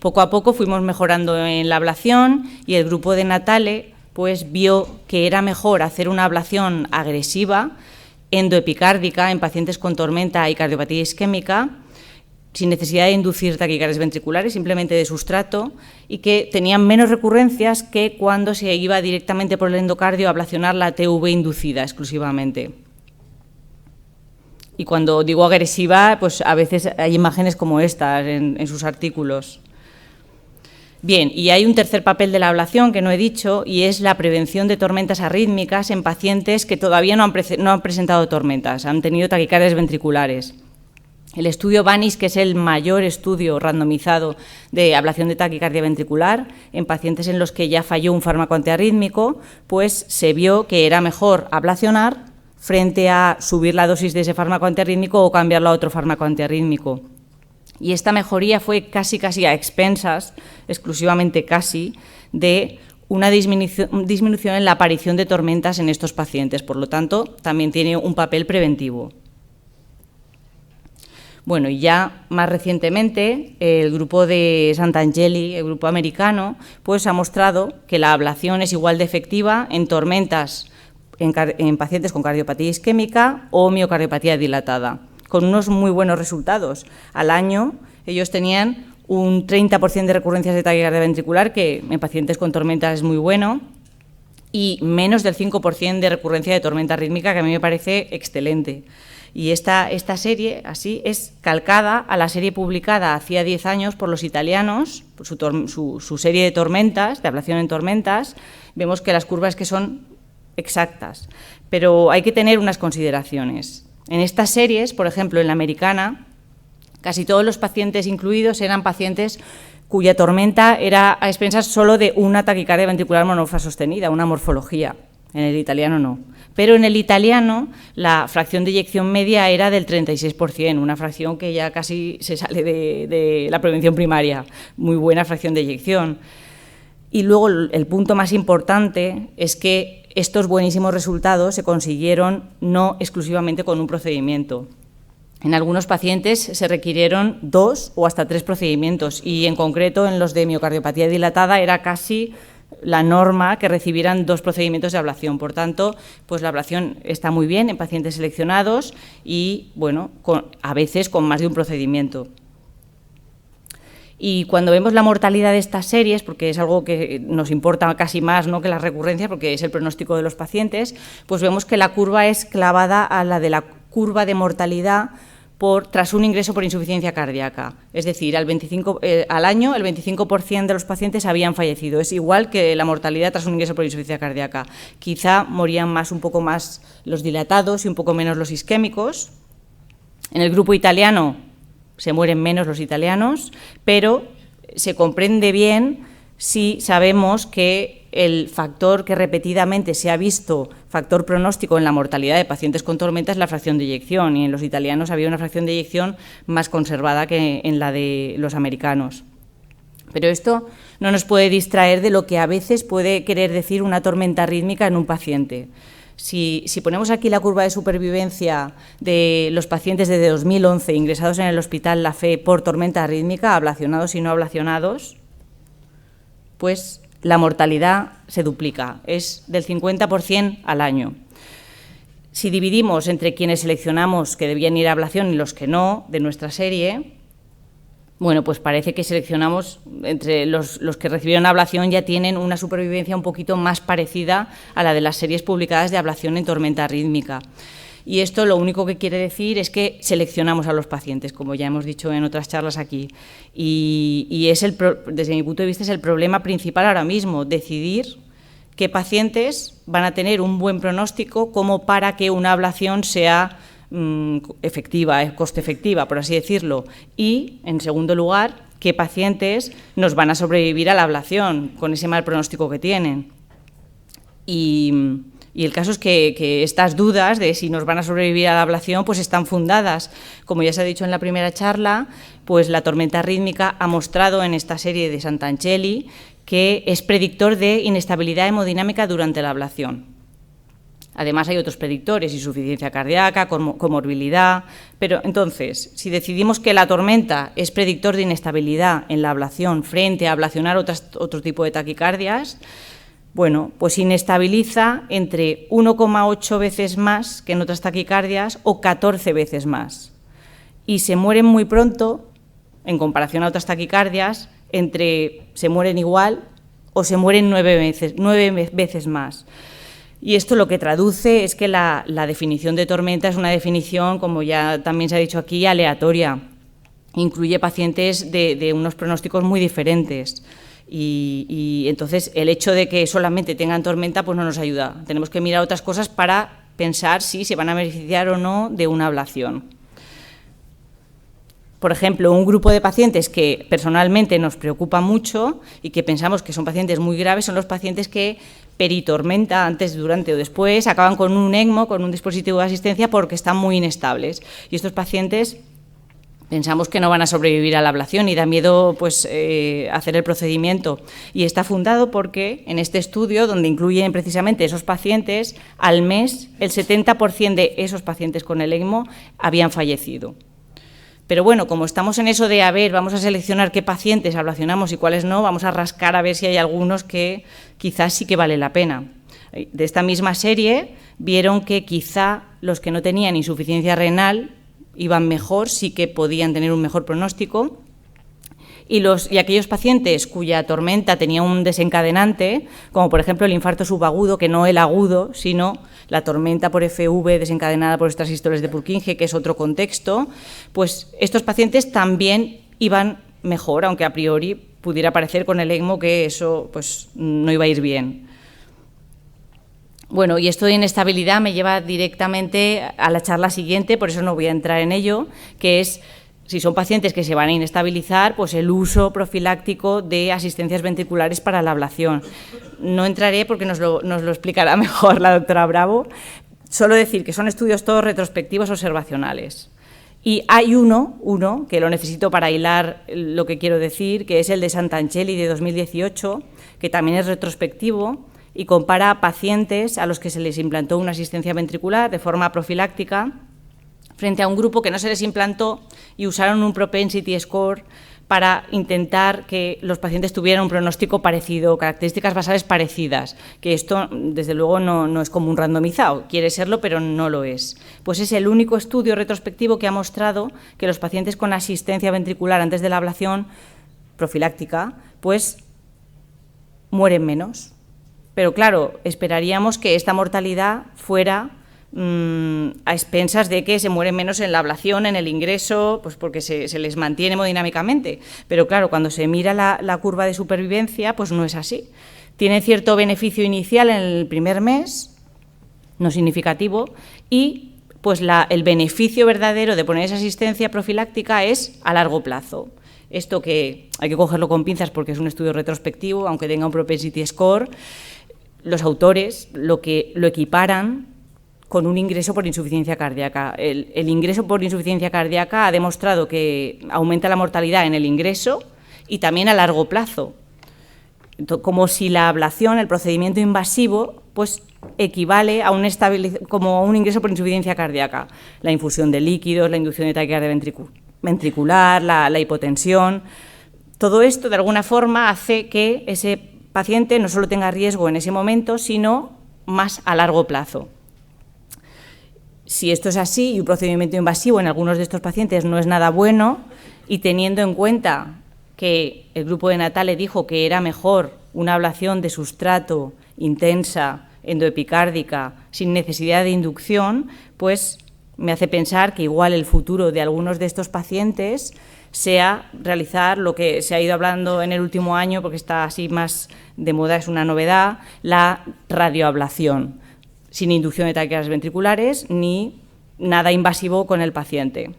Speaker 5: Poco a poco fuimos mejorando en la ablación y el grupo de Natale pues vio que era mejor hacer una ablación agresiva, endoepicárdica, en pacientes con tormenta y cardiopatía isquémica, sin necesidad de inducir taquicardias ventriculares, simplemente de sustrato, y que tenían menos recurrencias que cuando se iba directamente por el endocardio a ablacionar la TV inducida exclusivamente. Y cuando digo agresiva, pues a veces hay imágenes como estas en sus artículos. Bien, y hay un tercer papel de la ablación que no he dicho, y es la prevención de tormentas arrítmicas en pacientes que todavía no han presentado tormentas, han tenido taquicardias ventriculares. El estudio VANIS, que es el mayor estudio randomizado de ablación de taquicardia ventricular en pacientes en los que ya falló un fármaco antiarrítmico, pues se vio que era mejor ablacionar frente a subir la dosis de ese fármaco antiarrítmico o cambiarlo a otro fármaco antiarrítmico. Y esta mejoría fue casi a expensas, exclusivamente casi, de una disminución en la aparición de tormentas en estos pacientes. Por lo tanto, también tiene un papel preventivo. Bueno, y ya más recientemente, el grupo de Santangeli, el grupo americano, pues ha mostrado que la ablación es igual de efectiva en tormentas en pacientes con cardiopatía isquémica o miocardiopatía dilatada, con unos muy buenos resultados. Al año ellos tenían un 30% de recurrencias de taquicardia ventricular, que en pacientes con tormentas es muy bueno, y menos del 5% de recurrencia de tormenta arrítmica, que a mí me parece excelente. Y esta serie así es calcada a la serie publicada hacía 10 años por los italianos, por su serie de tormentas, de ablación en tormentas. Vemos que las curvas que son exactas, pero hay que tener unas consideraciones. En estas series, por ejemplo, en la americana, casi todos los pacientes incluidos eran pacientes cuya tormenta era a expensas solo de una taquicardia ventricular monótona sostenida, una morfología. En el italiano no. Pero en el italiano la fracción de eyección media era del 36%, una fracción que ya casi se sale de la prevención primaria. Muy buena fracción de eyección. Y luego el punto más importante es que estos buenísimos resultados se consiguieron no exclusivamente con un procedimiento. En algunos pacientes se requirieron 2 o hasta 3 procedimientos y en concreto en los de miocardiopatía dilatada era casi la norma que recibieran 2 procedimientos de ablación. Por tanto, pues la ablación está muy bien en pacientes seleccionados y, bueno, a veces con más de un procedimiento. Y cuando vemos la mortalidad de estas series, porque es algo que nos importa casi más, ¿no?, que las recurrencias, porque es el pronóstico de los pacientes, pues vemos que la curva es clavada a la de la curva de mortalidad tras un ingreso por insuficiencia cardíaca. Es decir, al año el 25% de los pacientes habían fallecido. Es igual que la mortalidad tras un ingreso por insuficiencia cardíaca. Quizá morían un poco más los dilatados y un poco menos los isquémicos. En el grupo italiano se mueren menos los italianos, pero se comprende bien si sabemos que el factor que repetidamente se ha visto factor pronóstico en la mortalidad de pacientes con tormenta es la fracción de eyección, y en los italianos había una fracción de eyección más conservada que en la de los americanos. Pero esto no nos puede distraer de lo que a veces puede querer decir una tormenta rítmica en un paciente. Si ponemos aquí la curva de supervivencia de los pacientes desde 2011 ingresados en el Hospital La Fe por tormenta rítmica, ablacionados y no ablacionados, pues la mortalidad se duplica, es del 50% al año. Si dividimos entre quienes seleccionamos que debían ir a ablación y los que no, de nuestra serie, bueno, pues parece que seleccionamos entre los que recibieron ablación ya tienen una supervivencia un poquito más parecida a la de las series publicadas de ablación en tormenta rítmica. Y esto lo único que quiere decir es que seleccionamos a los pacientes, como ya hemos dicho en otras charlas aquí. Y es desde mi punto de vista es el problema principal ahora mismo, decidir qué pacientes van a tener un buen pronóstico como para que una ablación sea efectiva, coste efectiva, por así decirlo, y, en segundo lugar, qué pacientes nos van a sobrevivir a la ablación con ese mal pronóstico que tienen. Y el caso es que estas dudas de si nos van a sobrevivir a la ablación pues están fundadas. Como ya se ha dicho en la primera charla, pues la tormenta rítmica ha mostrado en esta serie de Santanchelli que es predictor de inestabilidad hemodinámica durante la ablación. Además, hay otros predictores, insuficiencia cardíaca, comorbilidad, pero entonces, si decidimos que la tormenta es predictor de inestabilidad en la ablación frente a ablacionar otro tipo de taquicardias, bueno, pues inestabiliza entre 1,8 veces más que en otras taquicardias o 14 veces más. Y se mueren muy pronto, en comparación a otras taquicardias, se mueren igual o se mueren 9 veces más. Y esto lo que traduce es que la definición de tormenta es una definición, como ya también se ha dicho aquí, aleatoria. Incluye pacientes de unos pronósticos muy diferentes. Y entonces el hecho de que solamente tengan tormenta pues no nos ayuda. Tenemos que mirar otras cosas para pensar si se van a beneficiar o no de una ablación. Por ejemplo, un grupo de pacientes que personalmente nos preocupa mucho y que pensamos que son pacientes muy graves son los pacientes que peritormenta, antes, durante o después, acaban con un ECMO, con un dispositivo de asistencia, porque están muy inestables. Y estos pacientes pensamos que no van a sobrevivir a la ablación y da miedo pues, hacer el procedimiento. Y está fundado porque en este estudio, donde incluyen precisamente esos pacientes, al mes el 70% de esos pacientes con el ECMO habían fallecido. Pero bueno, como estamos en eso de, vamos a seleccionar qué pacientes ablacionamos y cuáles no, vamos a rascar a ver si hay algunos que quizás sí que vale la pena. De esta misma serie vieron que quizá los que no tenían insuficiencia renal iban mejor, sí que podían tener un mejor pronóstico, y aquellos pacientes cuya tormenta tenía un desencadenante, como por ejemplo el infarto subagudo, que no el agudo, sino la tormenta por FV desencadenada por estas sístoles de Purkinje, que es otro contexto, pues estos pacientes también iban mejor, aunque a priori pudiera parecer con el ECMO que eso pues, no iba a ir bien. Bueno, y esto de inestabilidad me lleva directamente a la charla siguiente, por eso no voy a entrar en ello, que es, si son pacientes que se van a inestabilizar, pues el uso profiláctico de asistencias ventriculares para la ablación. No entraré porque nos lo explicará mejor la doctora Bravo, solo decir que son estudios todos retrospectivos observacionales. Y hay uno que lo necesito para hilar lo que quiero decir, que es el de Santanchelli de 2018, que también es retrospectivo y compara a pacientes a los que se les implantó una asistencia ventricular de forma profiláctica frente a un grupo que no se les implantó y usaron un propensity score para intentar que los pacientes tuvieran un pronóstico parecido, características basales parecidas, que esto, desde luego, no es como un randomizado, quiere serlo, pero no lo es. Pues es el único estudio retrospectivo que ha mostrado que los pacientes con asistencia ventricular antes de la ablación profiláctica, pues mueren menos. Pero claro, esperaríamos que esta mortalidad fuera a expensas de que se mueren menos en la ablación, en el ingreso, pues porque se les mantiene hemodinámicamente. Pero claro, cuando se mira la curva de supervivencia, pues no es así. Tienen cierto beneficio inicial en el primer mes, no significativo, y pues el beneficio verdadero de poner esa asistencia profiláctica es a largo plazo. esto que hay que cogerlo con pinzas porque es un estudio retrospectivo, aunque tenga un propensity score, los autores lo equiparan con un ingreso por insuficiencia cardíaca. El ingreso por insuficiencia cardíaca ha demostrado que aumenta la mortalidad en el ingreso y también a largo plazo, como si la ablación, el procedimiento invasivo, pues equivale a como un ingreso por insuficiencia cardíaca. La infusión de líquidos, la inducción de taquicardia ventricular, la hipotensión, todo esto de alguna forma hace que ese paciente no solo tenga riesgo en ese momento, sino más a largo plazo. Si esto es así y un procedimiento invasivo en algunos de estos pacientes no es nada bueno, y teniendo en cuenta que el grupo de Natale dijo que era mejor una ablación de sustrato intensa, endoepicárdica, sin necesidad de inducción, pues me hace pensar que igual el futuro de algunos de estos pacientes sea realizar lo que se ha ido hablando en el último año, porque está así más de moda, es una novedad, la radioablación, sin inducción de taquicardias ventriculares ni nada invasivo con el paciente.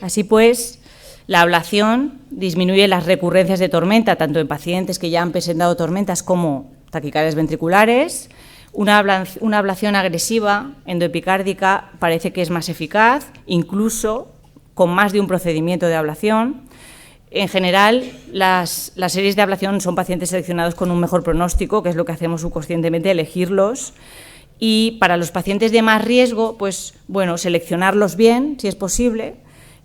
Speaker 5: Así pues, la ablación disminuye las recurrencias de tormenta, tanto en pacientes que ya han presentado tormentas como taquicardias ventriculares. Una ablación agresiva endoepicárdica parece que es más eficaz, incluso con más de un procedimiento de ablación. En general, las series de ablación son pacientes seleccionados con un mejor pronóstico, que es lo que hacemos subconscientemente, elegirlos. Y para los pacientes de más riesgo, pues bueno, seleccionarlos bien, si es posible,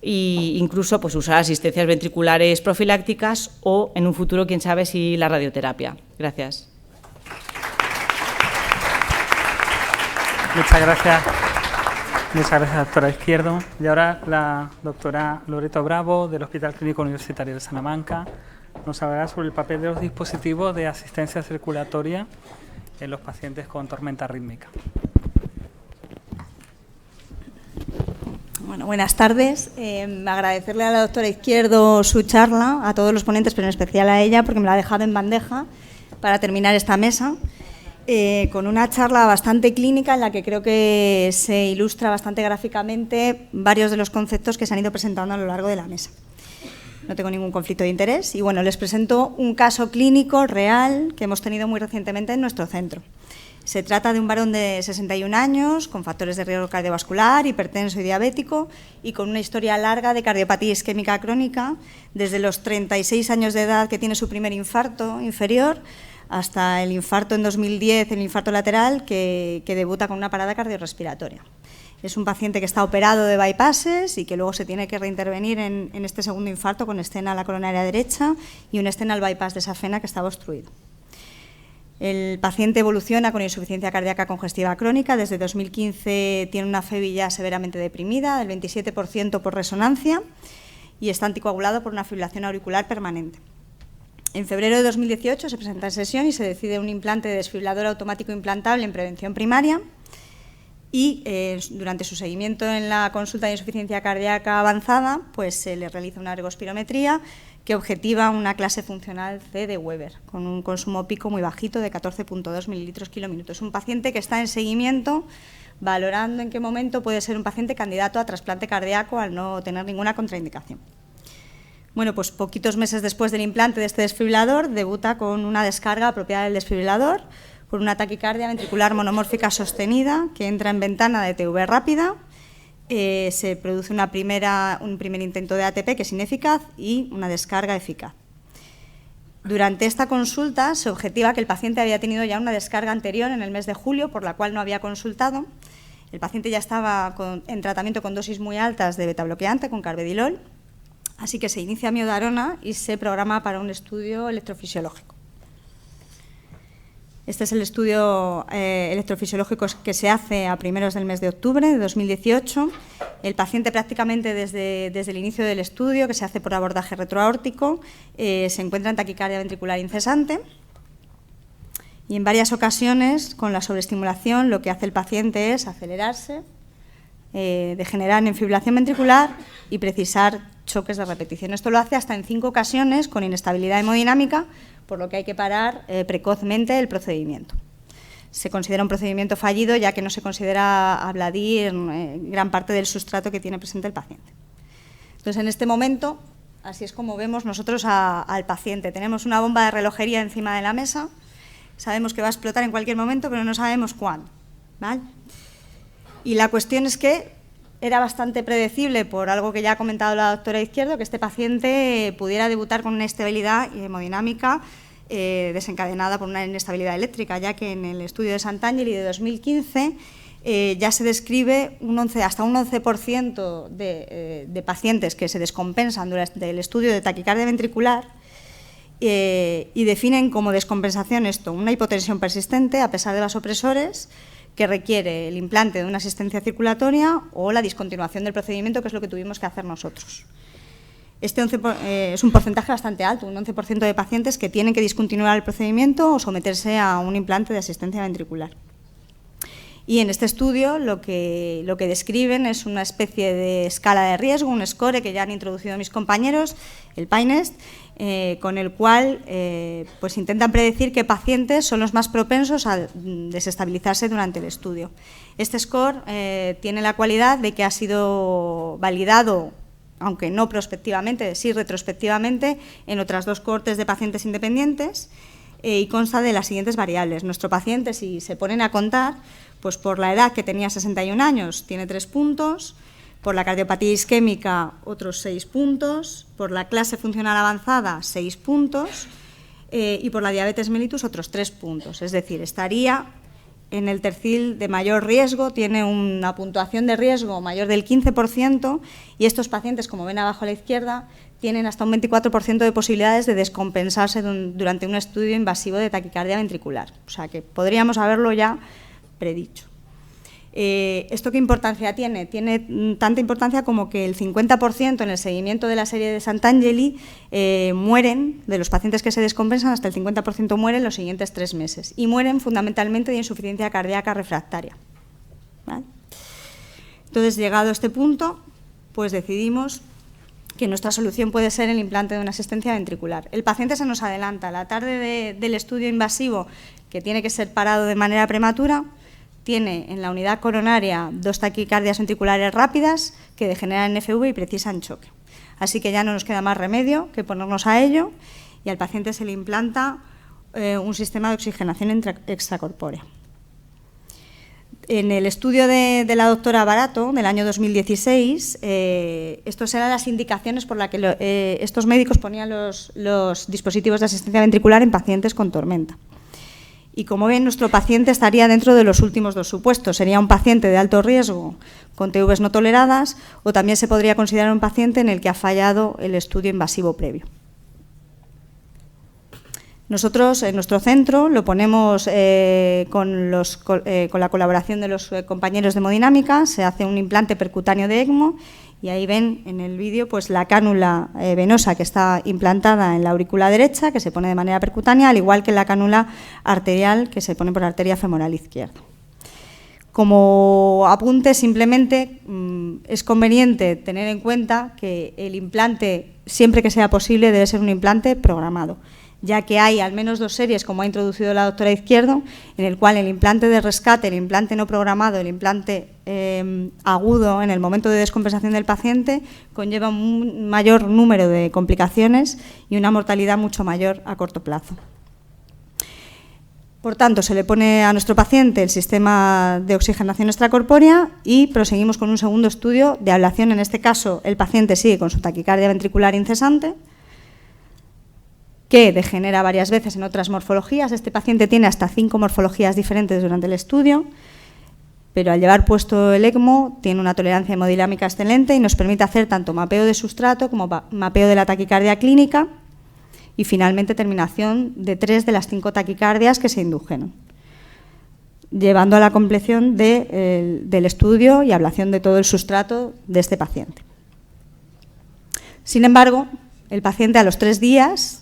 Speaker 5: e incluso pues usar asistencias ventriculares profilácticas o, en un futuro, quién sabe si la radioterapia. Gracias.
Speaker 3: Muchas gracias. Muchas gracias, doctora Izquierdo. Y ahora la doctora Loreto Bravo, del Hospital Clínico Universitario de Salamanca, nos hablará sobre el papel de los dispositivos de asistencia circulatoria en los pacientes con tormenta rítmica.
Speaker 6: Bueno, buenas tardes. Agradecerle a la doctora Izquierdo su charla, a todos los ponentes, pero en especial a ella, porque me la ha dejado en bandeja para terminar esta mesa. Con una charla bastante clínica en la que creo que se ilustra bastante gráficamente varios de los conceptos que se han ido presentando a lo largo de la mesa. No tengo ningún conflicto de interés y, bueno, les presento un caso clínico real que hemos tenido muy recientemente en nuestro centro. Se trata de un varón de 61 años con factores de riesgo cardiovascular, hipertenso y diabético y con una historia larga de cardiopatía isquémica crónica desde los 36 años de edad que tiene su primer infarto inferior hasta el infarto en 2010, el infarto lateral, que debuta con una parada cardiorrespiratoria. Es un paciente que está operado de bypasses y que luego se tiene que reintervenir en este segundo infarto con estena a la coronaria derecha y una estena al bypass de safena que estaba obstruido. El paciente evoluciona con insuficiencia cardíaca congestiva crónica. Desde 2015 tiene una FEBI ya severamente deprimida, del 27% por resonancia, y está anticoagulado por una fibrilación auricular permanente. En febrero de 2018 se presenta en sesión y se decide un implante de desfibrilador automático implantable en prevención primaria y durante su seguimiento en la consulta de insuficiencia cardíaca avanzada, pues se le realiza una ergospirometría que objetiva una clase funcional C de Weber, con un consumo pico muy bajito de 14,2 mililitros km. Es un paciente que está en seguimiento, valorando en qué momento puede ser un paciente candidato a trasplante cardíaco al no tener ninguna contraindicación. Bueno, pues poquitos meses después del implante de este desfibrilador, debuta con una descarga apropiada del desfibrilador, con una taquicardia ventricular monomórfica sostenida que entra en ventana de TV rápida. Se produce un primer intento de ATP que es ineficaz y una descarga eficaz. Durante esta consulta se objetiva que el paciente había tenido ya una descarga anterior en el mes de julio, por la cual no había consultado. El paciente ya estaba en tratamiento con dosis muy altas de betabloqueante, con carvedilol, así que se inicia miodarona y se programa para un estudio electrofisiológico. Este es el estudio electrofisiológico que se hace a primeros del mes de octubre de 2018. El paciente prácticamente desde el inicio del estudio, que se hace por abordaje retroaórtico, se encuentra en taquicardia ventricular incesante y en varias ocasiones con la sobreestimulación lo que hace el paciente es acelerarse, degenerar en fibrilación ventricular y precisar choques de repetición. Esto lo hace hasta en 5 ocasiones con inestabilidad hemodinámica, por lo que hay que parar precozmente el procedimiento. Se considera un procedimiento fallido, ya que no se considera abladir gran parte del sustrato que tiene presente el paciente. Entonces, en este momento, así es como vemos nosotros al paciente. Tenemos una bomba de relojería encima de la mesa, sabemos que va a explotar en cualquier momento, pero no sabemos cuándo, ¿vale? Y la cuestión es que era bastante predecible, por algo que ya ha comentado la doctora Izquierdo, que este paciente pudiera debutar con una inestabilidad hemodinámica desencadenada por una inestabilidad eléctrica, ya que en el estudio de Sant'Angeli de 2015 ya se describe hasta un 11% de pacientes que se descompensan durante el estudio de taquicardia ventricular y definen como descompensación esto, una hipotensión persistente a pesar de vasopresores, que requiere el implante de una asistencia circulatoria o la discontinuación del procedimiento, que es lo que tuvimos que hacer nosotros. Este es un porcentaje bastante alto, un 11% de pacientes que tienen que discontinuar el procedimiento o someterse a un implante de asistencia ventricular. Y en este estudio lo que describen es una especie de escala de riesgo, un score que ya han introducido mis compañeros, el PINEST, con el cual pues intentan predecir qué pacientes son los más propensos a desestabilizarse durante el estudio. Este score tiene la cualidad de que ha sido validado, aunque no prospectivamente, sí retrospectivamente, en otras 2 cohortes de pacientes independientes y consta de las siguientes variables. Nuestro paciente, si se ponen a contar, pues por la edad, que tenía 61 años, tiene 3 puntos, por la cardiopatía isquémica otros 6 puntos, por la clase funcional avanzada 6 puntos y por la diabetes mellitus otros 3 puntos. Es decir, estaría en el tercil de mayor riesgo, tiene una puntuación de riesgo mayor del 15% y estos pacientes, como ven abajo a la izquierda, tienen hasta un 24% de posibilidades de descompensarse durante un estudio invasivo de taquicardia ventricular. O sea que podríamos haberlo ya predicho. ¿Esto qué importancia tiene? Tiene tanta importancia como que el 50% en el seguimiento de la serie de Sant'Angeli mueren, de los pacientes que se descompensan, hasta el 50% mueren los siguientes 3 meses y mueren fundamentalmente de insuficiencia cardíaca refractaria. ¿Vale? Entonces, llegado a este punto, pues decidimos que nuestra solución puede ser el implante de una asistencia ventricular. El paciente se nos adelanta. La tarde del estudio invasivo, que tiene que ser parado de manera prematura, tiene en la unidad coronaria 2 taquicardias ventriculares rápidas que degeneran en FV y precisan choque. Así que ya no nos queda más remedio que ponernos a ello y al paciente se le implanta un sistema de oxigenación extracorpórea. En el estudio de la doctora Barato, del año 2016, estas eran las indicaciones por las que estos médicos ponían los dispositivos de asistencia ventricular en pacientes con tormenta. Y como ven, nuestro paciente estaría dentro de los últimos 2 supuestos. Sería un paciente de alto riesgo con TVs no toleradas o también se podría considerar un paciente en el que ha fallado el estudio invasivo previo. Nosotros, en nuestro centro, lo ponemos con la colaboración de los compañeros de hemodinámica, se hace un implante percutáneo de ECMO y ahí ven en el vídeo pues, la cánula venosa que está implantada en la aurícula derecha, que se pone de manera percutánea, al igual que la cánula arterial que se pone por la arteria femoral izquierda. Como apunte, simplemente es conveniente tener en cuenta que el implante, siempre que sea posible, debe ser un implante programado, ya que hay al menos 2 series, como ha introducido la doctora Izquierdo, en el cual el implante de rescate, el implante no programado, el implante agudo en el momento de descompensación del paciente, conlleva un mayor número de complicaciones y una mortalidad mucho mayor a corto plazo. Por tanto, se le pone a nuestro paciente el sistema de oxigenación extracorpórea y proseguimos con un segundo estudio de ablación. En este caso, el paciente sigue con su taquicardia ventricular incesante, que degenera varias veces en otras morfologías. Este paciente tiene hasta 5 morfologías diferentes durante el estudio, pero al llevar puesto el ECMO tiene una tolerancia hemodinámica excelente y nos permite hacer tanto mapeo de sustrato como mapeo de la taquicardia clínica y finalmente terminación de 3 de las 5 taquicardias que se indujeron, llevando a la compleción del estudio y ablación de todo el sustrato de este paciente. Sin embargo, el paciente a los 3 días,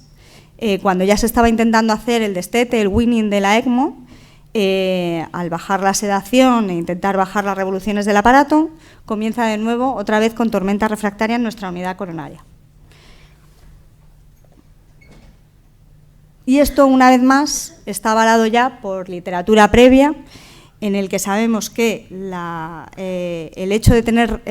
Speaker 6: cuando ya se estaba intentando hacer el destete, el weaning de la ECMO, al bajar la sedación e intentar bajar las revoluciones del aparato, comienza de nuevo otra vez con tormenta refractaria en nuestra unidad coronaria. Y esto, una vez más, está avalado ya por literatura previa en el que sabemos que el hecho de tener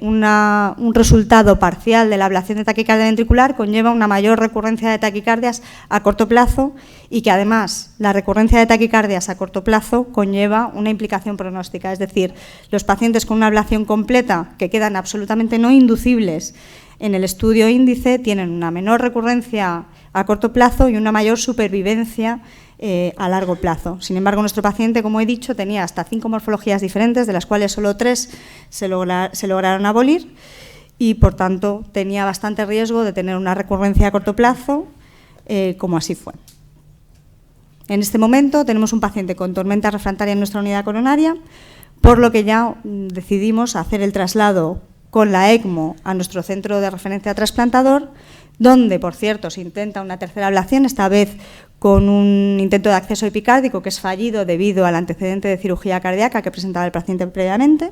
Speaker 6: un resultado parcial de la ablación de taquicardia ventricular conlleva una mayor recurrencia de taquicardias a corto plazo y que además la recurrencia de taquicardias a corto plazo conlleva una implicación pronóstica, es decir, los pacientes con una ablación completa que quedan absolutamente no inducibles en el estudio índice tienen una menor recurrencia a corto plazo y una mayor supervivencia a largo plazo. Sin embargo, nuestro paciente, como he dicho, tenía hasta 5 morfologías diferentes, de las cuales solo 3 se lograron abolir y, por tanto, tenía bastante riesgo de tener una recurrencia a corto plazo, como así fue. En este momento tenemos un paciente con tormenta refractaria en nuestra unidad coronaria, por lo que ya decidimos hacer el traslado con la ECMO a nuestro centro de referencia trasplantador, donde, por cierto, se intenta una tercera ablación, esta vez con un intento de acceso epicárdico que es fallido debido al antecedente de cirugía cardíaca que presentaba el paciente previamente.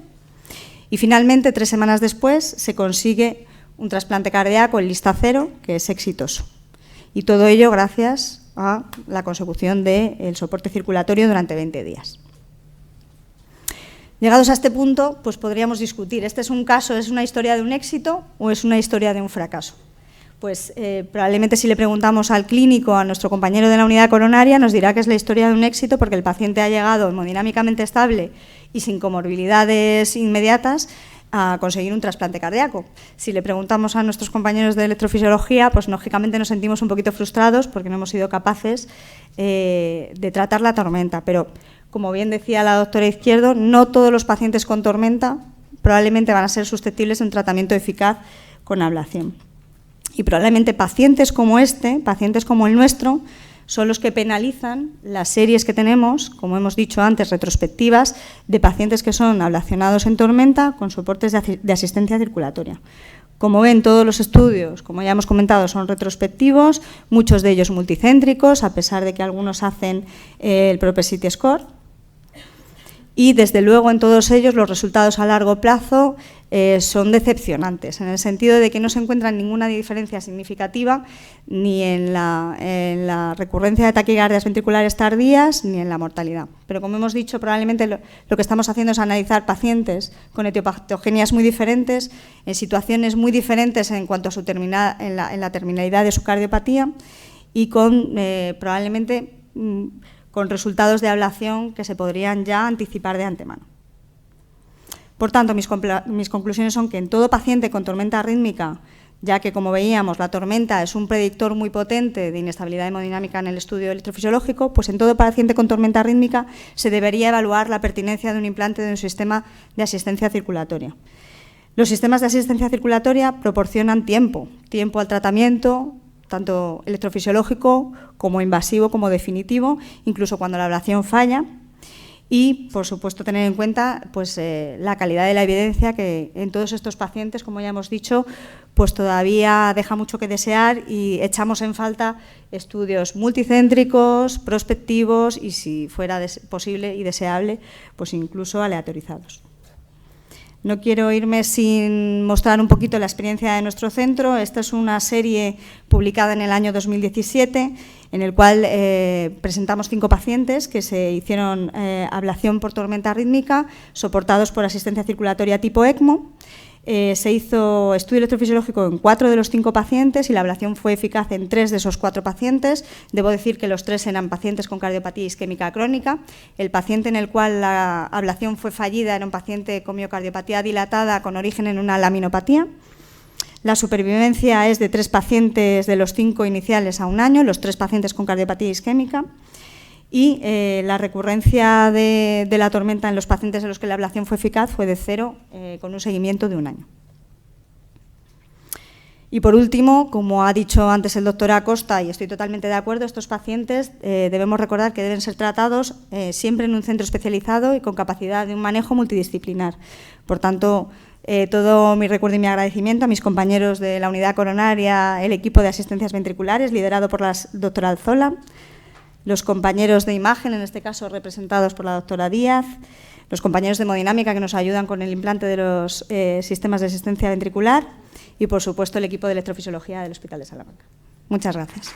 Speaker 6: Y finalmente, 3 semanas después, se consigue un trasplante cardíaco en lista 0, que es exitoso. Y todo ello gracias a la consecución del soporte circulatorio durante 20 días. Llegados a este punto, pues podríamos discutir, ¿este es un caso, es una historia de un éxito o es una historia de un fracaso? Pues probablemente si le preguntamos al clínico, a nuestro compañero de la unidad coronaria, nos dirá que es la historia de un éxito porque el paciente ha llegado hemodinámicamente estable y sin comorbilidades inmediatas a conseguir un trasplante cardíaco. Si le preguntamos a nuestros compañeros de electrofisiología, pues lógicamente nos sentimos un poquito frustrados porque no hemos sido capaces de tratar la tormenta. Pero, como bien decía la doctora Izquierdo, no todos los pacientes con tormenta probablemente van a ser susceptibles de un tratamiento eficaz con ablación. Y probablemente pacientes como pacientes como el nuestro, son los que penalizan las series que tenemos, como hemos dicho antes, retrospectivas, de pacientes que son ablacionados en tormenta con soportes de asistencia circulatoria. Como ven, todos los estudios, como ya hemos comentado, son retrospectivos, muchos de ellos multicéntricos, a pesar de que algunos hacen el Propensity Score. Y, desde luego, en todos ellos los resultados a largo plazo son decepcionantes, en el sentido de que no se encuentra ninguna diferencia significativa ni en la recurrencia de taquicardias ventriculares tardías ni en la mortalidad. Pero, como hemos dicho, probablemente lo que estamos haciendo es analizar pacientes con etiopatogenias muy diferentes, en situaciones muy diferentes en cuanto a su en la terminalidad de su cardiopatía y con probablemente con resultados de ablación que se podrían ya anticipar de antemano. Por tanto, mis conclusiones son que en todo paciente con tormenta arrítmica, ya que, como veíamos, la tormenta es un predictor muy potente de inestabilidad hemodinámica en el estudio electrofisiológico, pues en todo paciente con tormenta arrítmica se debería evaluar la pertinencia de un implante de un sistema de asistencia circulatoria. Los sistemas de asistencia circulatoria proporcionan tiempo al tratamiento, tanto electrofisiológico como invasivo como definitivo, incluso cuando la ablación falla. Y, por supuesto, tener en cuenta pues, la calidad de la evidencia que en todos estos pacientes, como ya hemos dicho, pues todavía deja mucho que desear y echamos en falta estudios multicéntricos, prospectivos y, si fuera posible y deseable, pues incluso aleatorizados. No quiero irme sin mostrar un poquito la experiencia de nuestro centro. Esta es una serie publicada en el año 2017, en el cual presentamos 5 pacientes que se hicieron ablación por tormenta arrítmica, soportados por asistencia circulatoria tipo ECMO. Se hizo estudio electrofisiológico en 4 de los 5 pacientes y la ablación fue eficaz en 3 de esos 4 pacientes. Debo decir que los 3 eran pacientes con cardiopatía isquémica crónica. El paciente en el cual la ablación fue fallida era un paciente con miocardiopatía dilatada con origen en una laminopatía. La supervivencia es de 3 pacientes de los 5 iniciales a 1 año, los 3 pacientes con cardiopatía isquémica. Y la recurrencia de la tormenta en los pacientes en los que la ablación fue eficaz fue de 0, con un seguimiento de 1 año. Y, por último, como ha dicho antes el doctor Acosta, y estoy totalmente de acuerdo, estos pacientes debemos recordar que deben ser tratados siempre en un centro especializado y con capacidad de un manejo multidisciplinar. Por tanto, todo mi recuerdo y mi agradecimiento a mis compañeros de la unidad coronaria, el equipo de asistencias ventriculares, liderado por la doctora Alzola, los compañeros de imagen, en este caso representados por la doctora Díaz, los compañeros de hemodinámica que nos ayudan con el implante de los sistemas de asistencia ventricular y, por supuesto, el equipo de electrofisiología del Hospital de Salamanca. Muchas gracias.